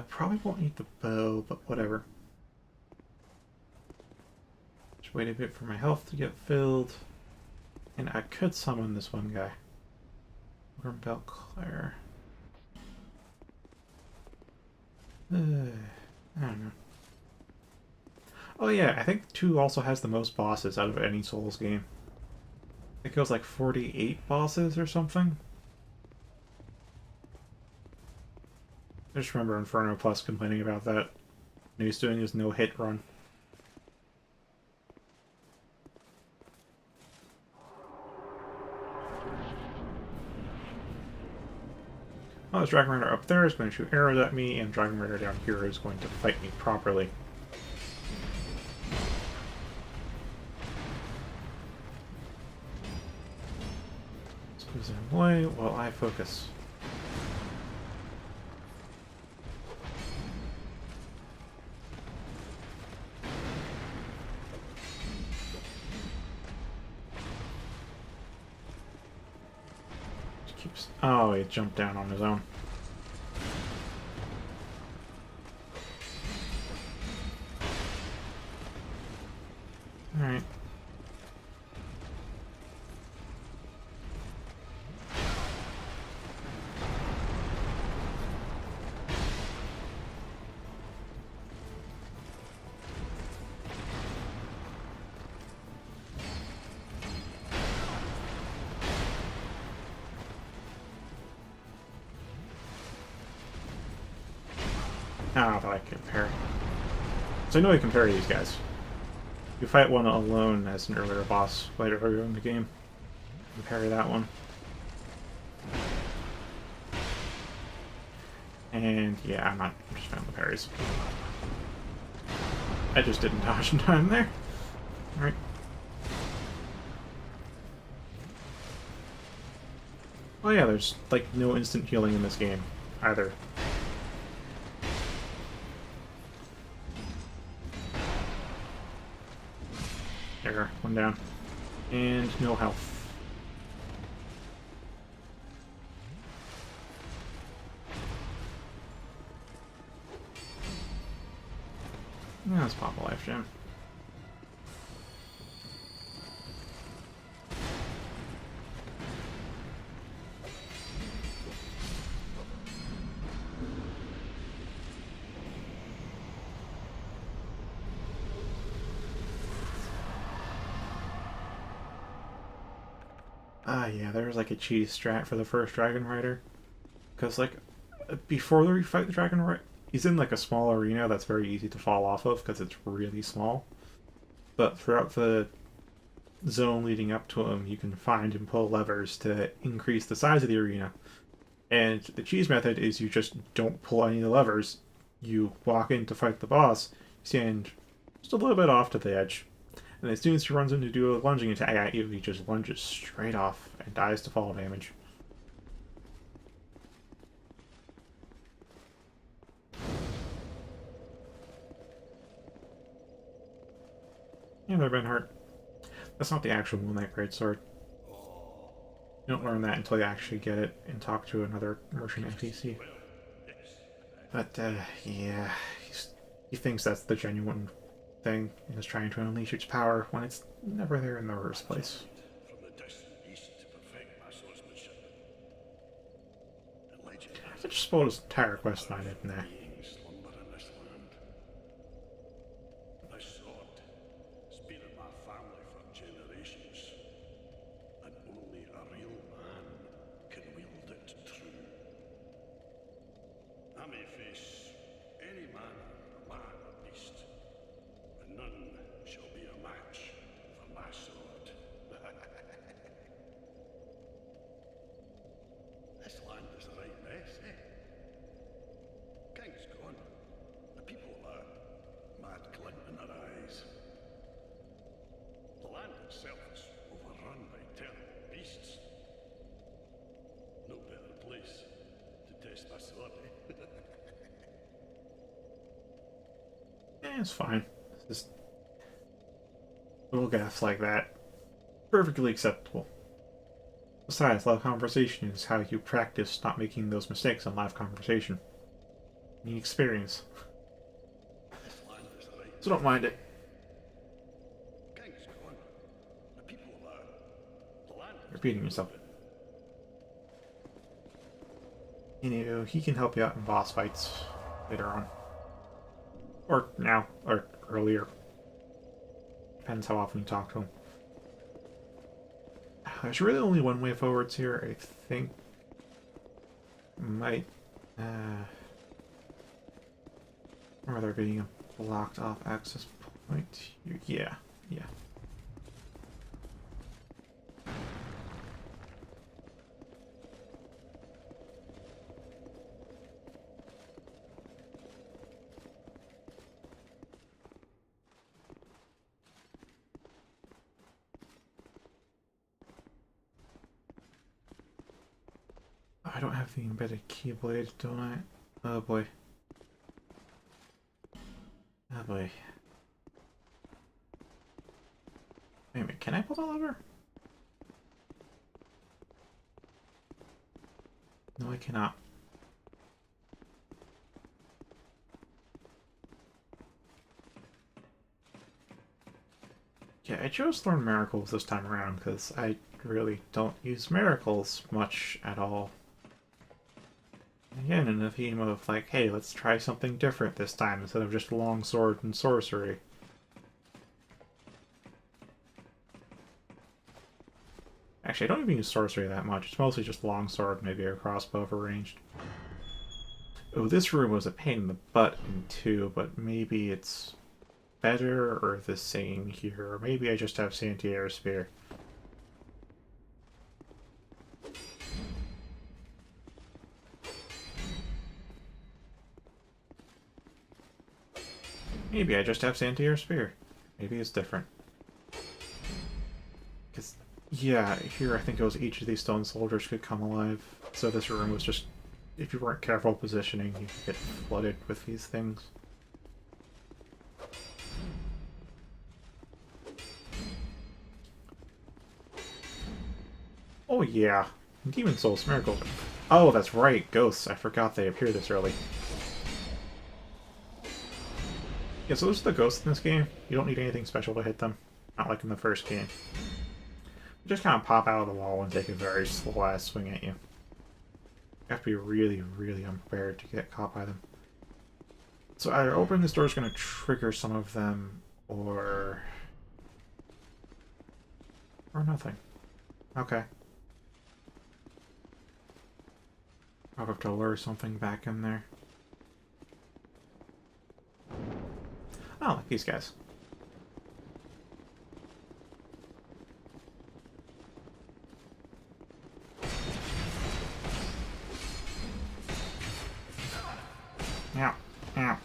Probably won't need the bow, but whatever. Just wait a bit for my health to get filled. And I could summon this one guy. Roundabout Claire. I don't know. Oh yeah, I think 2 also has the most bosses out of any Souls game. I think it was like 48 bosses or something. I just remember Inferno Plus complaining about that. And he's doing his no-hit run. Oh, this Dragon Rider up there is going to shoot arrows at me, and Dragon Rider down here is going to fight me properly. Squeeze him away while I focus. Oh, he jumped down on his own. Alright. Ah, but I can parry. So I know I can parry these guys. You fight one alone as an earlier boss later in the game. You can parry that one. And yeah, I'm just fine with parries. I just didn't dodge in time there. Alright. Oh yeah, there's like no instant healing in this game either. There, one down. And no health. Yeah, let's pop a life gem. Yeah, there's like a cheese strat for the first Dragon Rider. Because, like, before we fight the Dragon Rider, he's in like a small arena that's very easy to fall off of because it's really small. But throughout the zone leading up to him, you can find and pull levers to increase the size of the arena. And the cheese method is you just don't pull any of the levers. You walk in to fight the boss, stand just a little bit off to the edge. And as soon as he runs in to do a lunging attack at you, he just lunges straight off and dies to fall damage. Yeah, they've been hurt. That's not the actual Moonlight Greatsword. You don't learn that until you actually get it and talk to another merchant NPC. But, yeah, he thinks that's the genuine thing and is trying to unleash its power when it's never there in the first place. From the distant east to perfect my swordsmanship. And legend has I just spoiled his entire quest line, didn't I? beings slumber in this land. This sword has been in my family for generations, and only a real man can wield it true. I may face any manner of man or beast, and none shall be a match for my sword. This land is a right mess, eh? King's gone. The people have a mad glint in their eyes. The land itself is overrun by terrible beasts. No better place to test my sword, eh? It's fine. It's just little gaffes like that. Perfectly acceptable. Besides, live conversation is how you practice not making those mistakes in live conversation. You experience. This land is a right So don't mind it. King's gone. The people have the land. Repeating yourself. Anywho, he can help you out in boss fights later on. Or now, or earlier. Depends how often you talk to him. There's really only one way forwards here, I think. Might, or there being a blocked off access point here. Yeah. I don't have the embedded keyblade, don't I? Oh boy. Oh boy. Wait a minute, can I pull the lever? No, I cannot. Yeah, I chose Learn Miracles this time around because I really don't use miracles much at all. Again, in the theme of like, hey, let's try something different this time instead of just longsword and sorcery. Actually, I don't even use sorcery that much. It's mostly just longsword, maybe a crossbow for ranged. Oh, this room was a pain in the butt in 2, but maybe it's better or the same here. Or maybe I just have Santiago's Spear. Maybe I just have Santiago's Spear. Maybe it's different. Because, yeah, here I think it was each of these stone soldiers could come alive. So this room was just, if you weren't careful positioning, you could get flooded with these things. Oh yeah, Demon Souls, Miracles. Oh, that's right, ghosts. I forgot they appear this early. Yeah, so those are the ghosts in this game. You don't need anything special to hit them. Not like in the first game. They just kind of pop out of the wall and take a very slow-ass swing at you. You have to be really, really unprepared to get caught by them. So either opening this door is going to trigger some of them, or nothing. Okay. I'll have to lure something back in there. Oh, like these guys. Ow. Ow.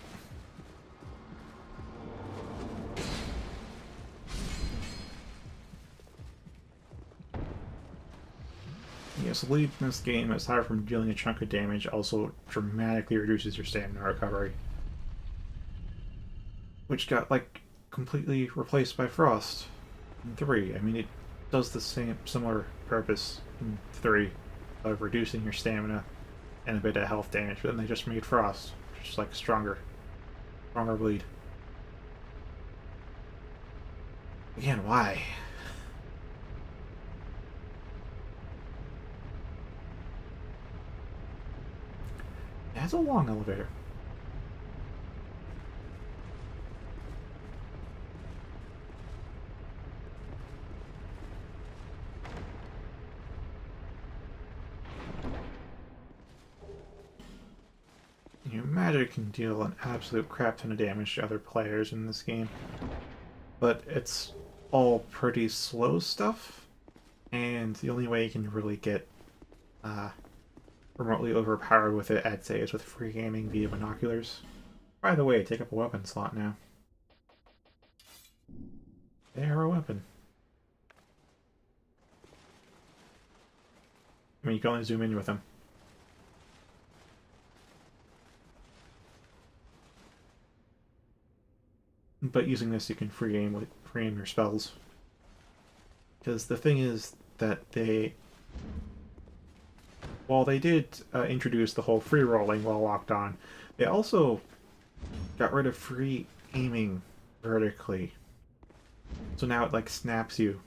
Yes, lead in this game, aside from dealing a chunk of damage, also dramatically reduces your stamina recovery. Which got, like, completely replaced by Frost in 3. I mean, it does the same, similar purpose in 3 of reducing your stamina and a bit of health damage, but then they just made Frost, just like stronger bleed. Again, why? It has a long elevator. Magic can deal an absolute crap ton of damage to other players in this game, but it's all pretty slow stuff, and the only way you can really get remotely overpowered with it, I'd say, is with free aiming via binoculars. By the way, take up a weapon slot now. They are a weapon. I mean, you can only zoom in with them. But using this, you can free aim your spells. Because the thing is that while they did introduce the whole free rolling while locked on, they also got rid of free aiming vertically. So now it like snaps you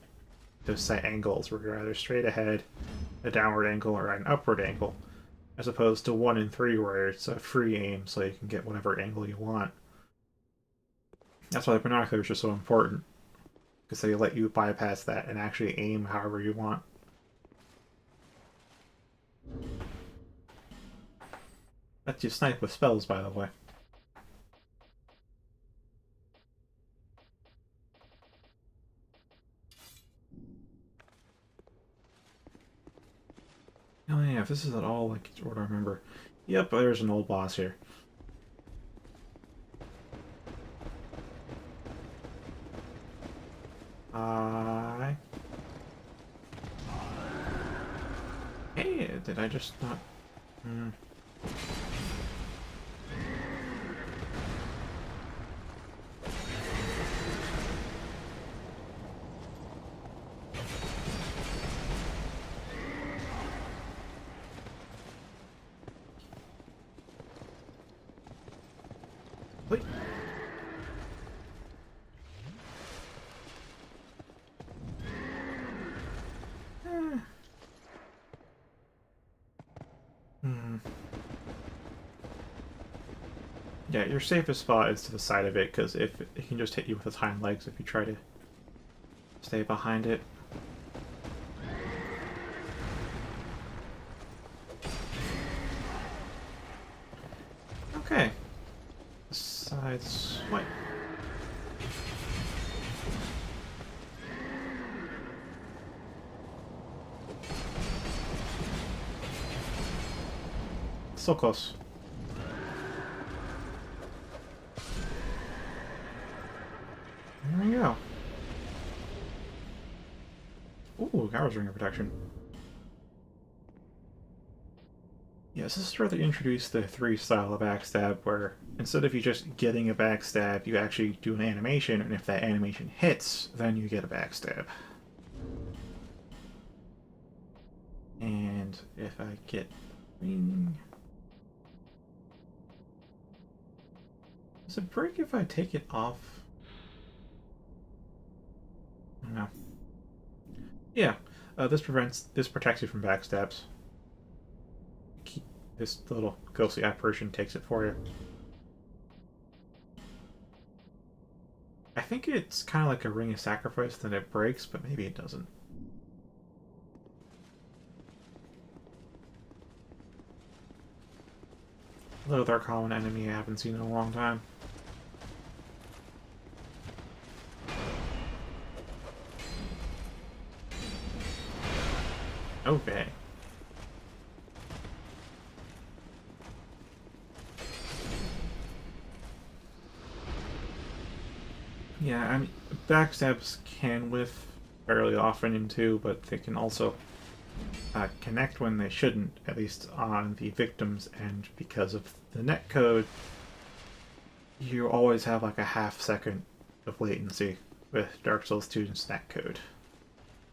to set angles where you're either straight ahead, a downward angle, or an upward angle, as opposed to 1 and 3 where it's a free aim so you can get whatever angle you want. That's why the binoculars are so important, because they let you bypass that and actually aim however you want. Lets you snipe with spells, by the way. Oh yeah, if this is at all like what I remember. Yep, there's an old boss here. Hey, did I just not... Wait. Yeah, your safest spot is to the side of it, because if it can just hit you with its hind legs if you try to stay behind it. Okay. Side swipe. So close. There we go. Ooh, Garro's Ring of Protection. Yes, this is where they introduced the 3 style of backstab, where instead of you just getting a backstab, you actually do an animation, and if that animation hits, then you get a backstab. And if I get ring... Does it break if I take it off? I don't know. Yeah, this protects you from backstabs. This little ghostly apparition takes it for you. I think it's kind of like a ring of sacrifice that it breaks, but maybe it doesn't. Another common enemy I haven't seen in a long time. Okay. Yeah, I mean, backstabs can whiff fairly often in 2, but they can also connect when they shouldn't, at least on the victim's end, because of the netcode. You always have like a half-second of latency with Dark Souls 2's netcode.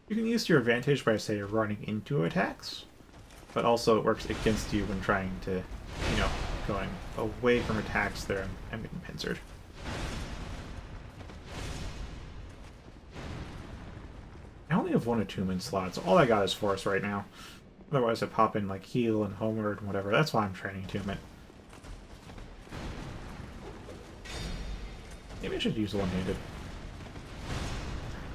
You can use to your advantage by, say, running into attacks, but also it works against you when trying to, you know, going away from attacks that are getting pincered. only have one attunement slot, so all I got is Force right now. Otherwise, I pop in like Heal and Homeward and whatever. That's why I'm training attunement. Maybe I should use one-handed.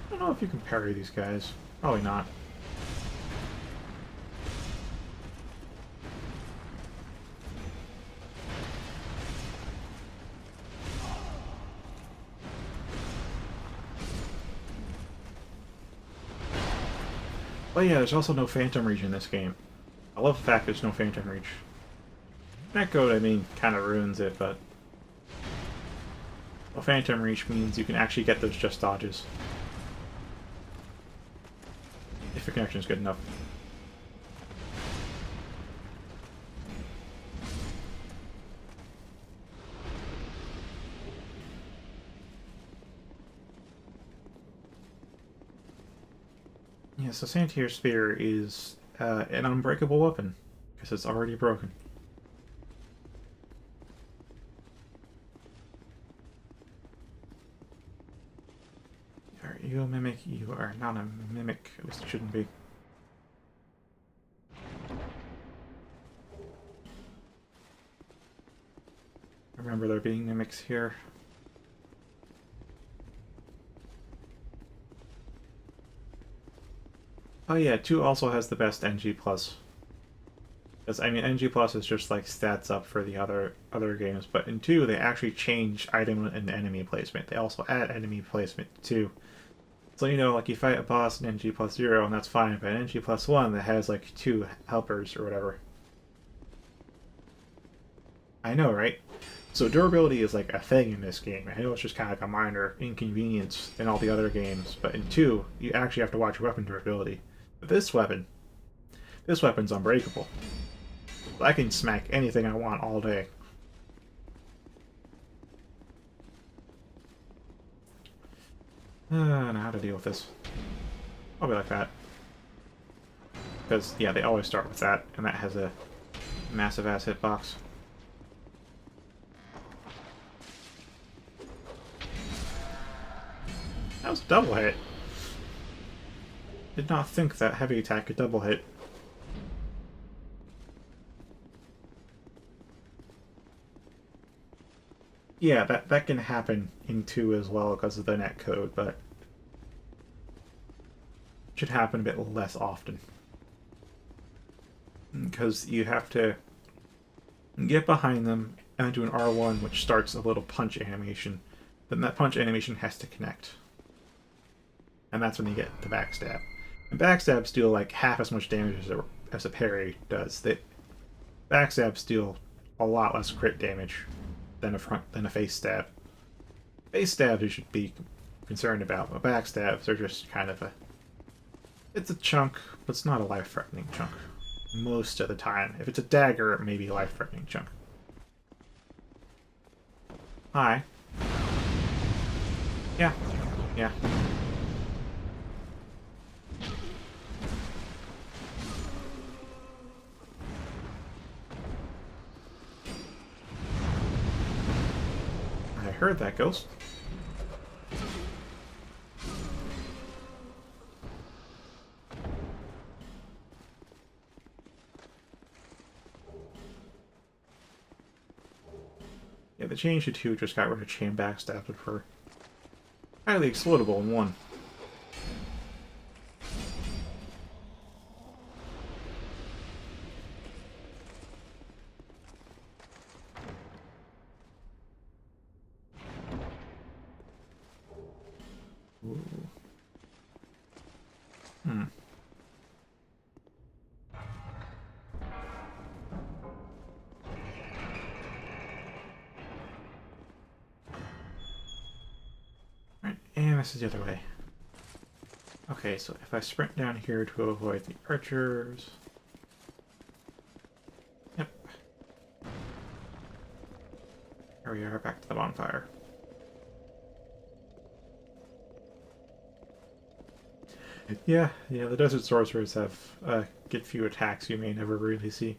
I don't know if you can parry these guys. Probably not. But yeah, there's also no Phantom Reach in this game. I love the fact there's no Phantom Reach. Netcode, I mean, kind of ruins it, but... Well, Phantom Reach means you can actually get those just dodges. If your connection is good enough. Yeah, so Santier Spear is an unbreakable weapon, because it's already broken. Are you a mimic? You are not a mimic. At least it shouldn't be. Remember there being mimics here. Oh yeah, 2 also has the best NG+. Because, I mean, NG Plus is just like stats up for the other games, but in 2 they actually change item and enemy placement. They also add enemy placement too. So, you know, like you fight a boss in NG plus 0 and that's fine, but in NG plus 1 that has like 2 helpers or whatever. I know, right? So durability is like a thing in this game. I know it's just kind of like a minor inconvenience in all the other games, but in 2 you actually have to watch your weapon durability. But this weapon's unbreakable. I can smack anything I want all day. I don't know how to deal with this. I'll be like that. Because, yeah, they always start with that, and that has a massive-ass hitbox. That was a double hit. Did not think that heavy attack could double hit. Yeah, that can happen in 2 as well because of the netcode, but it should happen a bit less often. Because you have to get behind them and do an R1, which starts a little punch animation. Then that punch animation has to connect. And that's when you get the backstab. And backstabs deal like half as much damage as a parry does. Backstabs deal a lot less crit damage than a face stab. Face stabs you should be concerned about, but backstabs are just kind of it's a chunk, but it's not a life-threatening chunk. Most of the time. If it's a dagger, it may be a life-threatening chunk. Hi. Yeah. Yeah. I heard that ghost. Yeah, the change to 2 just got rid of chain backstabs, which were highly exploitable in 1. Ooh. Hmm. Right, and this is the other way. Okay, so if I sprint down here to avoid the archers... Yep. Here we are, back to the bonfire. Yeah, the desert sorcerers have get few attacks you may never really see.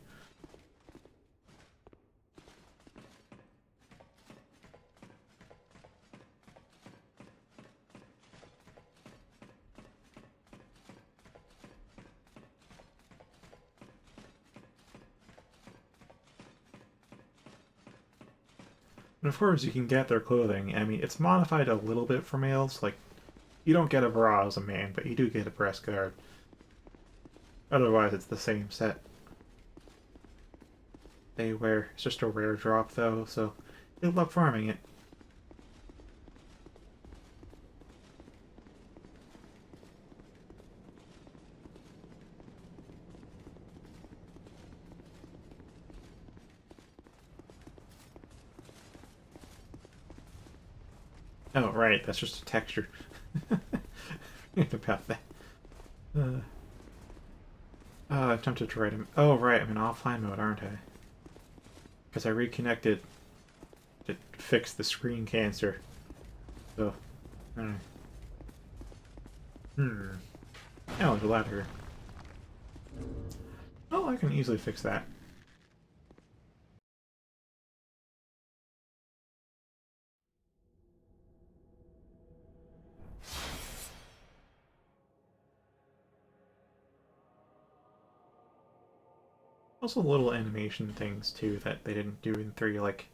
And of course, you can get their clothing. I mean, it's modified a little bit for males. Like, you don't get a bra as a man, but you do get a breast guard. Otherwise, it's the same set. They wear. It's just a rare drop, though, so good luck farming it. Oh, right, that's just a texture. Forget about that. I'm tempted to write him. Oh, right, I'm in offline mode, aren't I? Because I reconnected to fix the screen cancer. So, Hmm. Oh, there's a ladder. Oh, I can easily fix that. Also, little animation things too that they didn't do in 3, like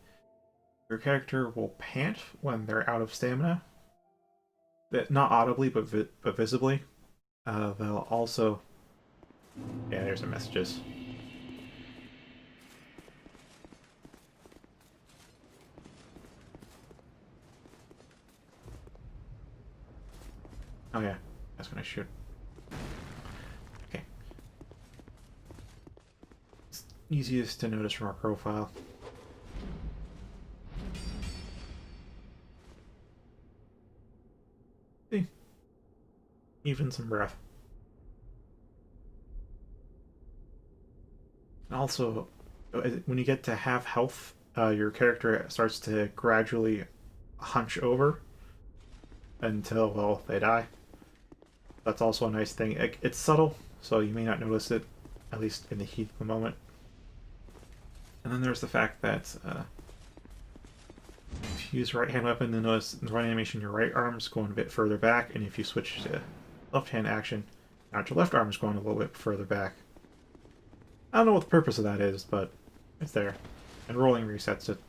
your character will pant when they're out of stamina. That not audibly, but visibly. They'll also. Yeah, there's some messages. Oh yeah, that's when I shoot. Okay. It's easiest to notice from our profile. See? Even some breath. And also, when you get to half health, your character starts to gradually hunch over until, well, they die. That's also a nice thing. It's subtle, so you may not notice it, at least in the heat of the moment. And then there's the fact that if you use right-hand weapon, then notice in the right animation your right arm's going a bit further back, and if you switch to left-hand action, now your left arm's going a little bit further back. I don't know what the purpose of that is, but it's there. And rolling resets it.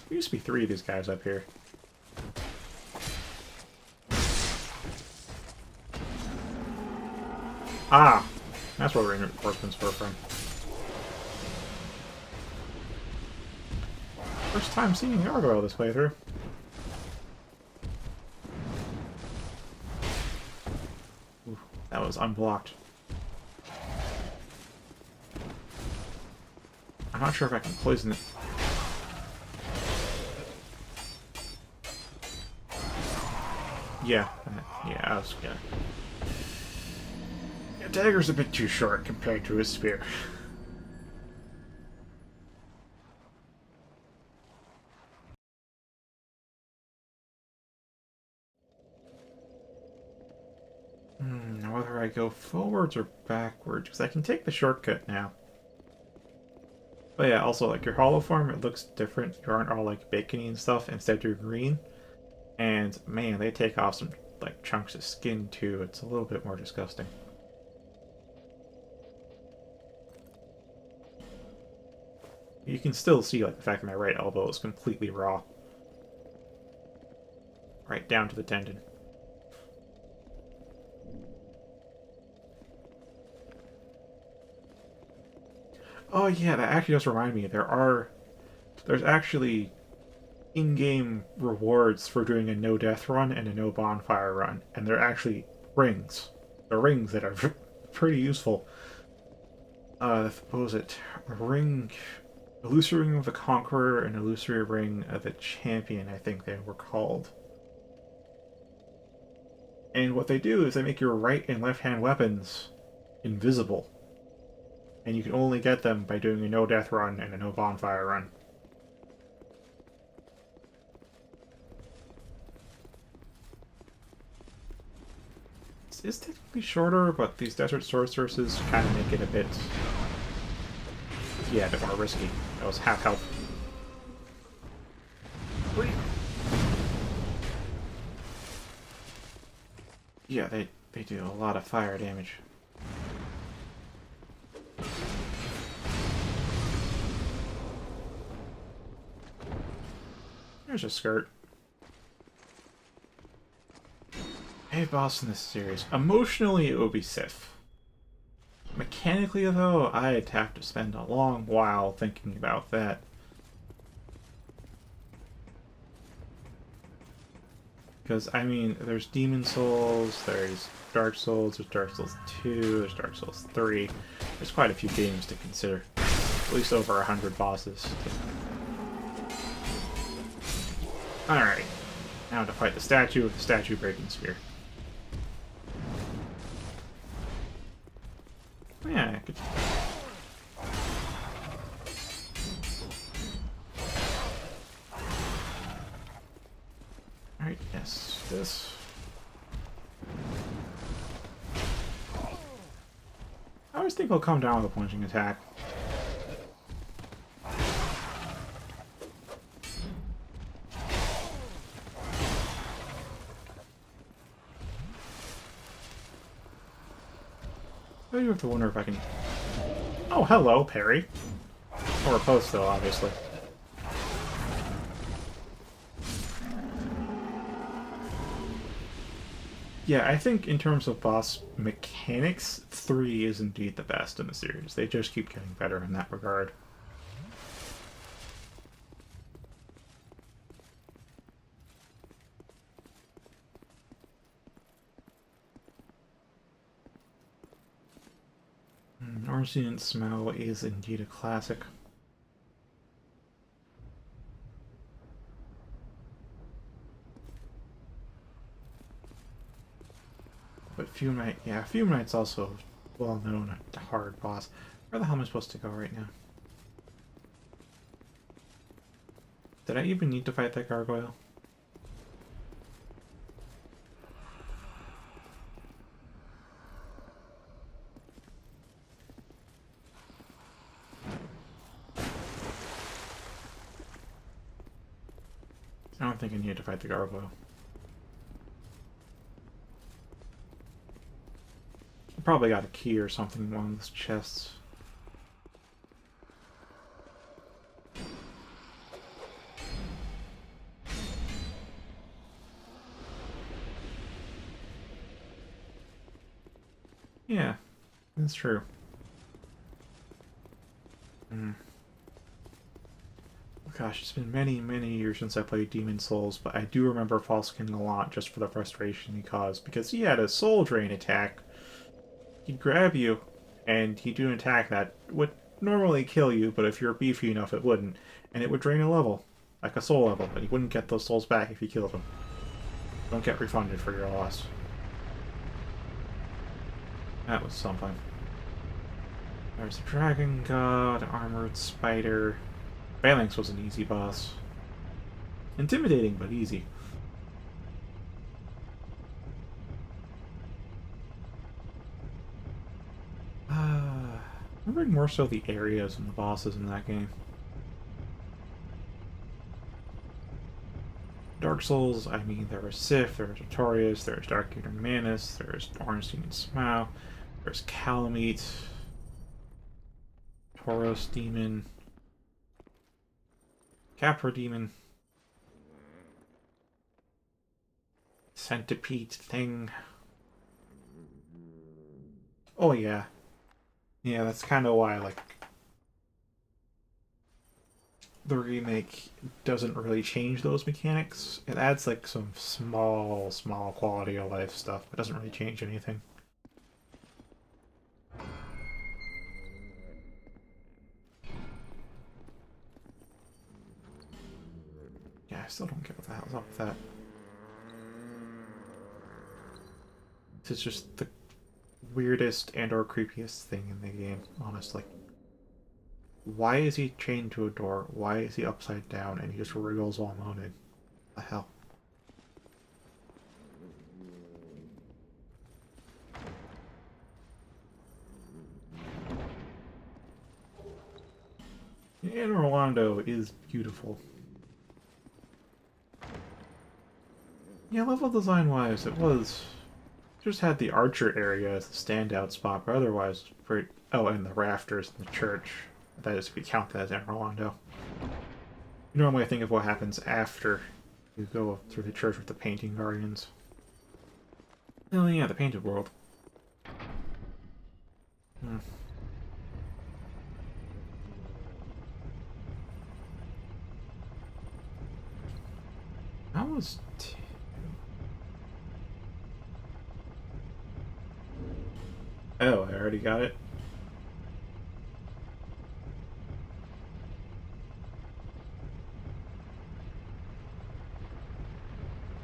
There used to be 3 of these guys up here. Ah! That's where the reinforcements were from. First time seeing gargoyle this playthrough. Ooh, that was unblocked. I'm not sure if I can poison it. Yeah, I was gonna. Yeah, dagger's a bit too short compared to his spear. Now whether I go forwards or backwards, because I can take the shortcut now. But yeah, also like your hollow form, it looks different. You aren't all like bacony and stuff. Instead, you're green. And man, they take off some like chunks of skin too. It's a little bit more disgusting. You can still see like the fact that my right elbow is completely raw. Right down to the tendon. Oh yeah, that actually does remind me. There's actually in-game rewards for doing a no-death run and a no-bonfire run, and they're actually rings. They're rings that are pretty useful. What was it? A ring, illusory ring of the Conqueror and illusory ring of the Champion, I think they were called. And what they do is they make your right and left-hand weapons invisible. And you can only get them by doing a no-death run and a no-bonfire run. It's technically shorter, but these desert sorceresses kind of make it a bit... yeah, a bit more risky. That was half health. Yeah, they do a lot of fire damage. There's a skirt. Hey, boss in this series. Emotionally, it would be Sif. Mechanically, though, I'd have to spend a long while thinking about that. Because, I mean, there's Demon Souls, there's Dark Souls, there's Dark Souls 2, there's Dark Souls 3. There's quite a few games to consider. At least over 100 bosses. Alright. Now to fight the statue with the statue-breaking spear. Yeah, I could... Alright, yes, this. I always think he'll come down with a plunging attack. I do have to wonder if I can... Oh, hello, parry. Or a post, though, obviously. Yeah, I think in terms of boss mechanics, 3 is indeed the best in the series. They just keep getting better in that regard. Arsenic Smell is indeed a classic. But Fume Knight, yeah, Fume Knight's also well known a hard boss. Where the hell am I supposed to go right now? Did I even need to fight that gargoyle? I don't think I need to fight the gargoyle. I probably got a key or something in one of those chests. Yeah, that's true. Gosh, it's been many, many years since I played Demon Souls, but I do remember Falsekin a lot just for the frustration he caused, because he had a soul drain attack. He'd grab you, and he'd do an attack that would normally kill you, but if you're beefy enough, it wouldn't. And it would drain a level, like a soul level, but he wouldn't get those souls back if you killed him. Don't get refunded for your loss. That was something. There's a Dragon God, Armored Spider. Phalanx was an easy boss. Intimidating, but easy. Remembering more so the areas and the bosses in that game. Dark Souls, I mean, there was Sif, there was Artorias, there was Dark Eater Manus, there was Ornstein and Smau, there's Calamite, Tauros Demon, Capra Demon, Centipede thing. Oh yeah. Yeah, that's kind of why, like, the remake doesn't really change those mechanics. It adds, like, some small quality of life stuff, but doesn't really change anything. Yeah, I still don't get what the hell's up with that. It's just the weirdest and or creepiest thing in the game, honestly. Why is he chained to a door? Why is he upside down and he just wriggles while moaning? The hell? And Orlando is beautiful. Yeah, level design wise, it was Just had the archer area as a standout spot, but otherwise pretty. Oh, and the rafters in the church. That is, if we count that as in Rolando. Normally, I think of what happens after you go through the church with the painting guardians. Oh yeah, the painted world. Hmm. That was two. Oh, I already got it.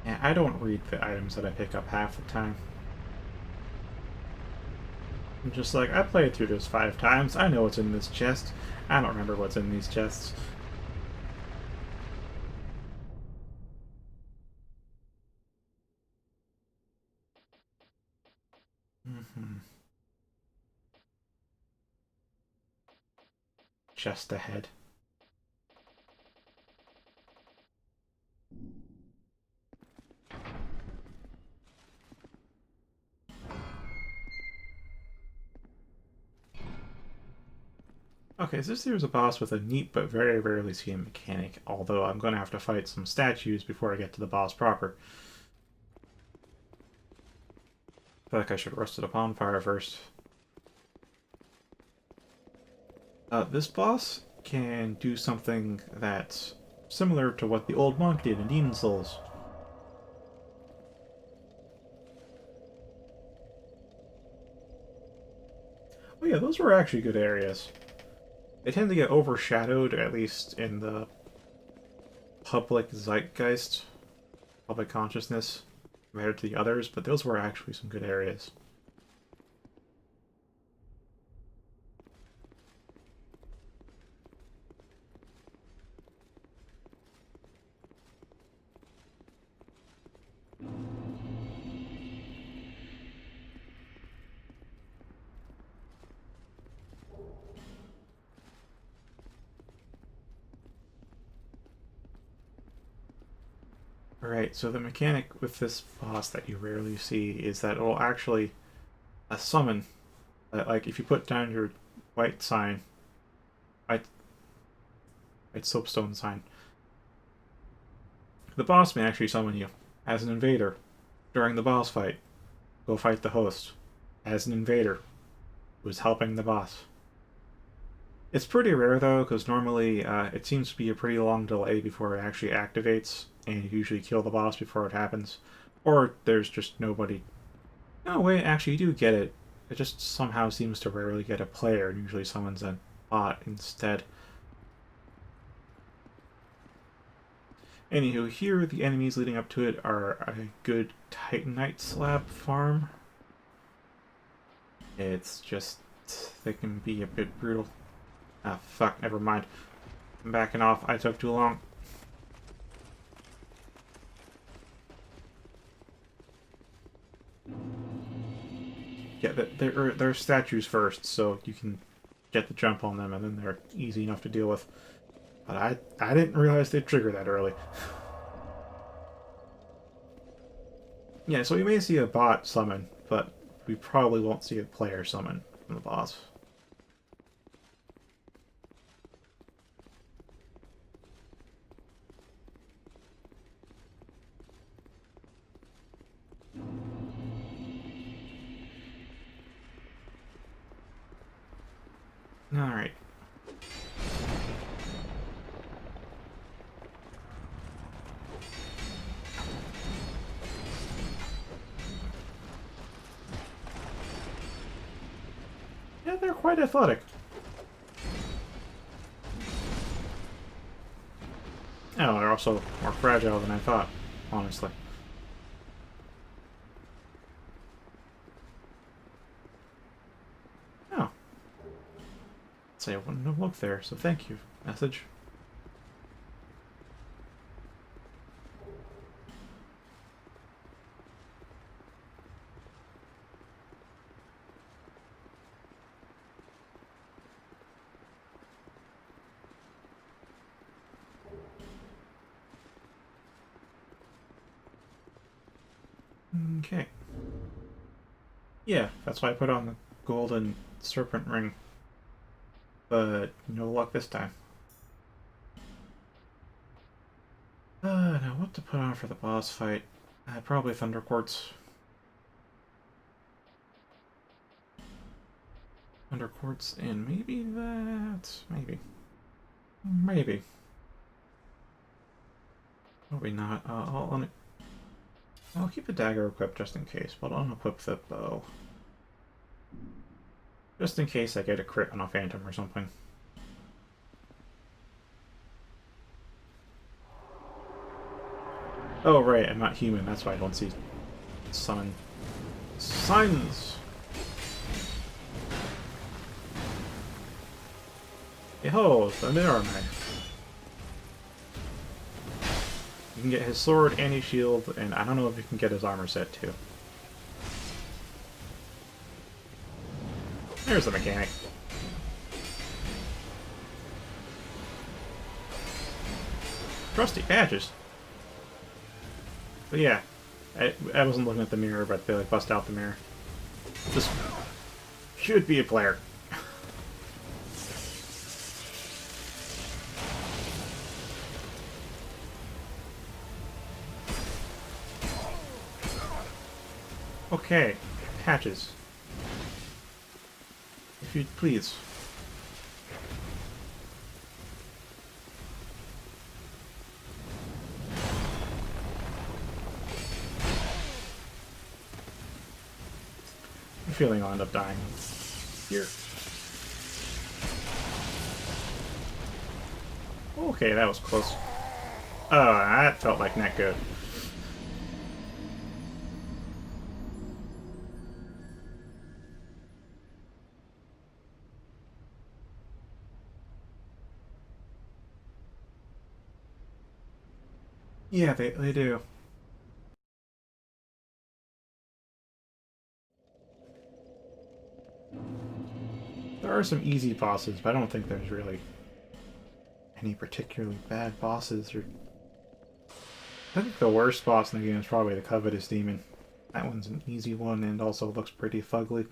Yeah, I don't read the items that I pick up half the time. I'm just like, I played through this 5 times. I know what's in this chest. I don't remember what's in these chests. Mm-hmm. Chest ahead. Okay, so this here's a boss with a neat but very rarely seen mechanic, although I'm going to have to fight some statues before I get to the boss proper. I feel like I should rest it upon fire first. This boss can do something that's similar to what the old monk did in Demon Souls. Oh yeah, those were actually good areas. They tend to get overshadowed, at least in the public zeitgeist, public consciousness, compared to the others, but those were actually some good areas. Alright, so the mechanic with this boss that you rarely see is that it'll actually summon, like if you put down your white sign, white, white soapstone sign, the boss may actually summon you as an invader during the boss fight. Go fight the host as an invader who's helping the boss. It's pretty rare though, because normally it seems to be a pretty long delay before it actually activates, and you usually kill the boss before it happens. Or there's just nobody. No, wait, actually, you do get it. It just somehow seems to rarely get a player, and usually someone's a bot instead. Anywho, here the enemies leading up to it are a good Titanite slab farm. It's just, they can be a bit brutal. Ah, fuck, never mind. I'm backing off, I took too long. Yeah, they're statues first, so you can get the jump on them, and then they're easy enough to deal with. But I didn't realize they'd trigger that early. Yeah, so we may see a bot summon, but we probably won't see a player summon from the boss. Alright. Yeah, they're quite athletic. Oh, they're also more fragile than I thought, honestly. Oh. Say I wouldn't have looked there, so thank you, message. Okay. Yeah, that's why I put on the golden serpent ring. But no luck this time. Now what to put on for the boss fight? Probably Thunder Quartz. Thunder Quartz and maybe that... Maybe. Maybe. Probably not. I'll keep the dagger equipped just in case, but I'll unequip the bow. Just in case I get a crit on a phantom or something. Oh, right, I'm not human, that's why I don't see summon signs. Behold, the Mirror Man. You can get his sword and his shield, and I don't know if you can get his armor set too. There's the mechanic. Trusty badges. But yeah, I wasn't looking at the mirror, but they like bust out the mirror. This should be a player. Okay, patches. If you'd please. I'm feeling I'll end up dying. Here. Okay, that was close. Oh, that felt like not good. Yeah, they do. There are some easy bosses, but I don't think there's really any particularly bad bosses. I think the worst boss in the game is probably the Covetous Demon. That one's an easy one and also looks pretty fugly.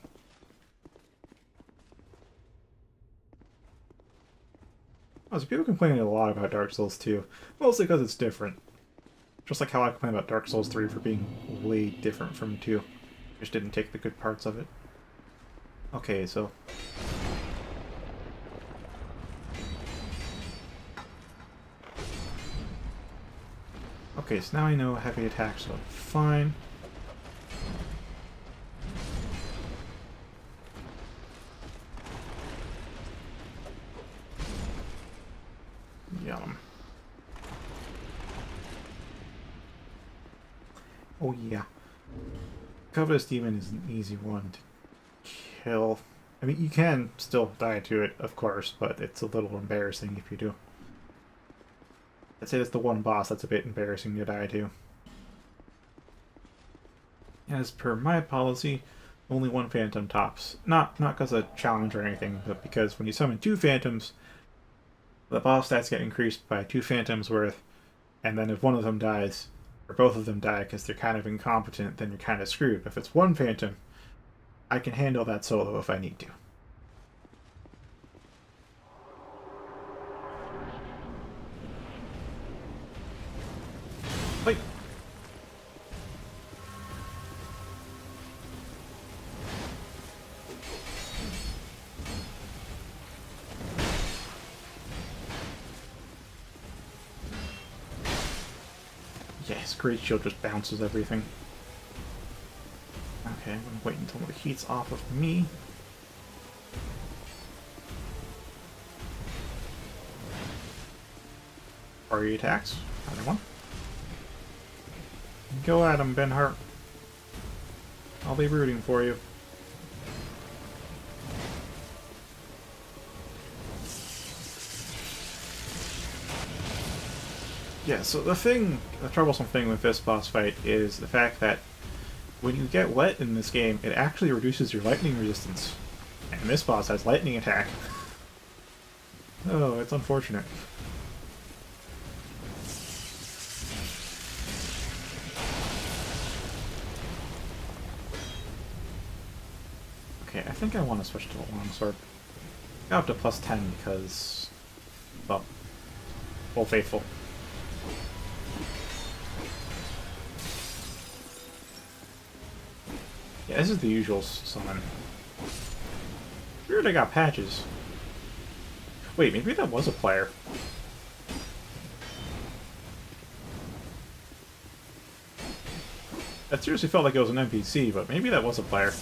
Also, people complain a lot about Dark Souls 2, mostly because it's different. Just like how I complain about Dark Souls 3 for being way different from 2. Just didn't take the good parts of it. Okay, so... Okay, so now I know heavy attacks are fine. Yum. Oh yeah. Covetous Demon is an easy one to kill. I mean, you can still die to it, of course, but it's a little embarrassing if you do. I'd say that's the one boss that's a bit embarrassing to die to. As per my policy, only one phantom tops. Not because of challenge or anything, but because when you summon two phantoms, the boss stats get increased by 2 phantoms worth, and then if one of them dies, or both of them die because they're kind of incompetent, then you're kind of screwed. If it's one phantom, I can handle that solo if I need to. Wait. Yes, Great Shield just bounces everything. Okay, I'm gonna wait until the heat's off of me. Party attacks. Another one. Go at him, Ben Hart. I'll be rooting for you. Yeah, so the troublesome thing with this boss fight is the fact that when you get wet in this game, it actually reduces your lightning resistance. And this boss has lightning attack. Oh, it's unfortunate. Okay, I think I want to switch to a longsword. Got up to plus 10 because, well, Old Faithful. Yeah, this is the usual summon. Weird I got patches. Wait, maybe that was a player. That seriously felt like it was an NPC, but maybe that was a player.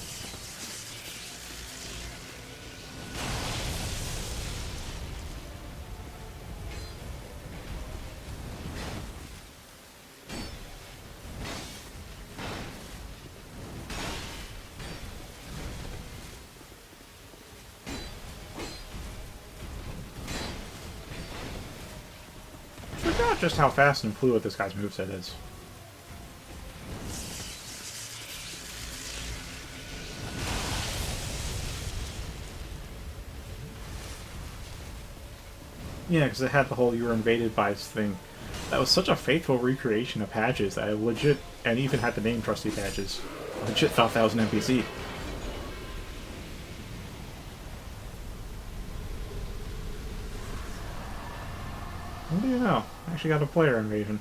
I forgot just how fast and fluid this guy's moveset is. Yeah, because it had the whole "you were invaded by" thing. That was such a faithful recreation of Patches that I legit, and even had the name Trusty Patches. Legit thought that was an NPC. What do you know? I actually got a player invasion.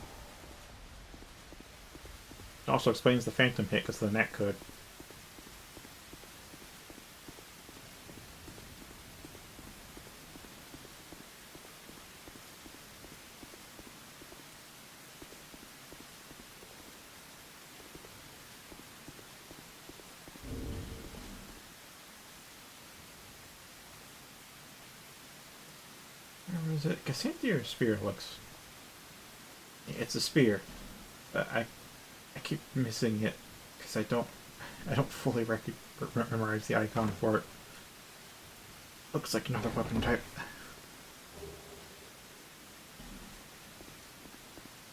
It also explains the Phantom hit because the net could. Or is it Cassanthia or Spear looks? It's a spear, but I keep missing it because I don't fully memorize the icon for it. Looks like another weapon type.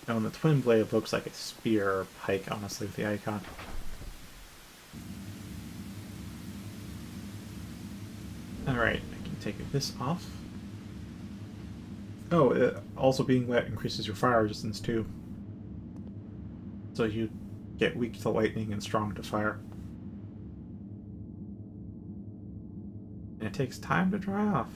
Oh, and the twin blade looks like a spear or pike, honestly, with the icon. Alright, I can take this off. Oh, also being wet increases your fire resistance too. So you get weak to lightning and strong to fire. And it takes time to dry off.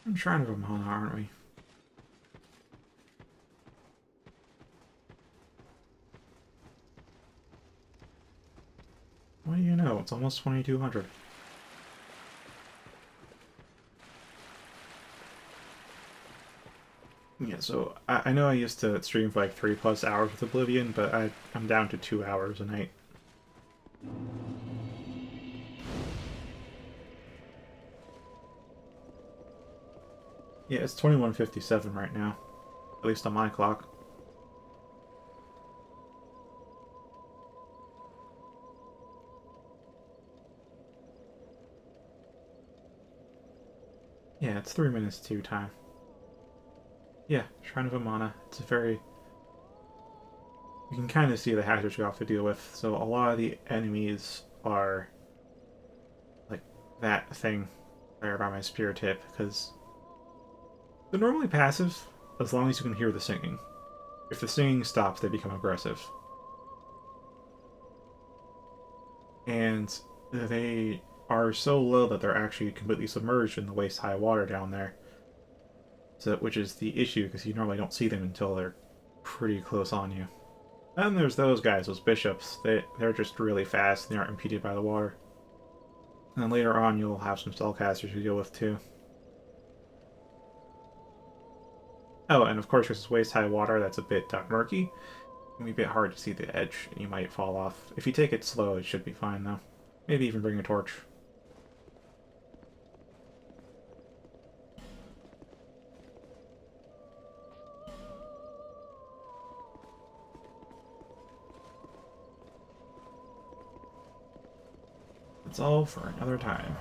I'm Shrine of Amana, aren't we? What do you know? It's almost 2200. Yeah, so I know I used to stream for like 3+ hours with Oblivion, but I'm down to 2 hours a night. Yeah, it's 21:57 right now, at least on my clock. Yeah, it's 3 minutes to time. Yeah, Shrine of Amana. It's a very... You can kind of see the hazards you have to deal with. So a lot of the enemies are like that thing there by my spear tip, because they're normally passive as long as you can hear the singing. If the singing stops, they become aggressive. And they are so low that they're actually completely submerged in the waist-high water down there. So, which is the issue, because you normally don't see them until they're pretty close on you. And there's those guys, those bishops. They're just really fast and they aren't impeded by the water. And then later on you'll have some spellcasters you deal with too. Oh, and of course there's waist-high water that's a bit murky. It can be a bit hard to see the edge, and you might fall off. If you take it slow, it should be fine though. Maybe even bring a torch. It's all for another time.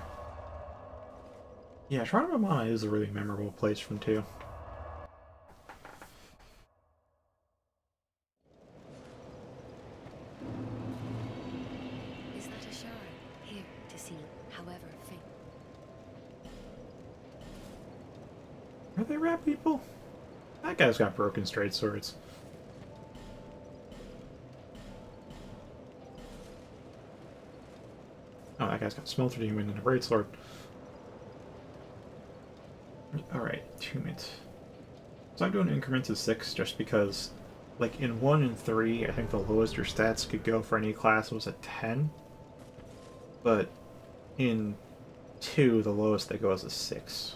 Yeah, Shrine of Amana is a really memorable place from 2. Are they rat people? That guy's got broken straight swords. Oh, that guy's got smelter demon and a greatsword. Alright, 2 minutes. So I'm doing increments of 6 just because, like, in 1 and 3, I think the lowest your stats could go for any class was a 10. But in 2, the lowest they go is a 6.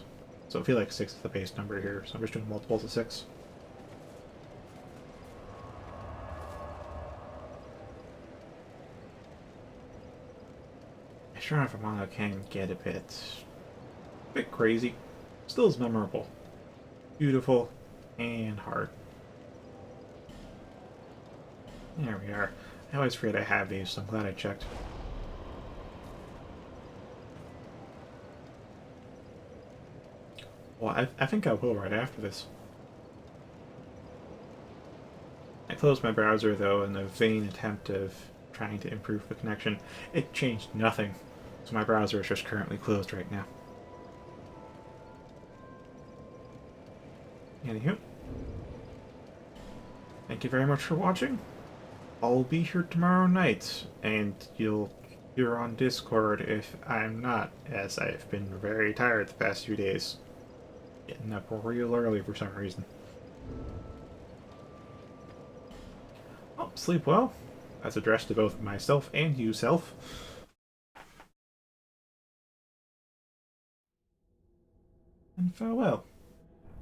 So I feel like 6 is the base number here, so I'm just doing multiples of 6. Sure, if manga can get a bit crazy. Still is memorable. Beautiful and hard. There we are. I always forget I have these, so I'm glad I checked. Well, I think I will right after this. I closed my browser, though, in a vain attempt of trying to improve the connection. It changed nothing, so my browser is just currently closed right now. Anywho, thank you very much for watching. I'll be here tomorrow night, and you'll hear on Discord if I'm not, as I've been very tired the past few days. Getting up real early for some reason. Well, sleep well. That's addressed to both myself and you, self. And farewell.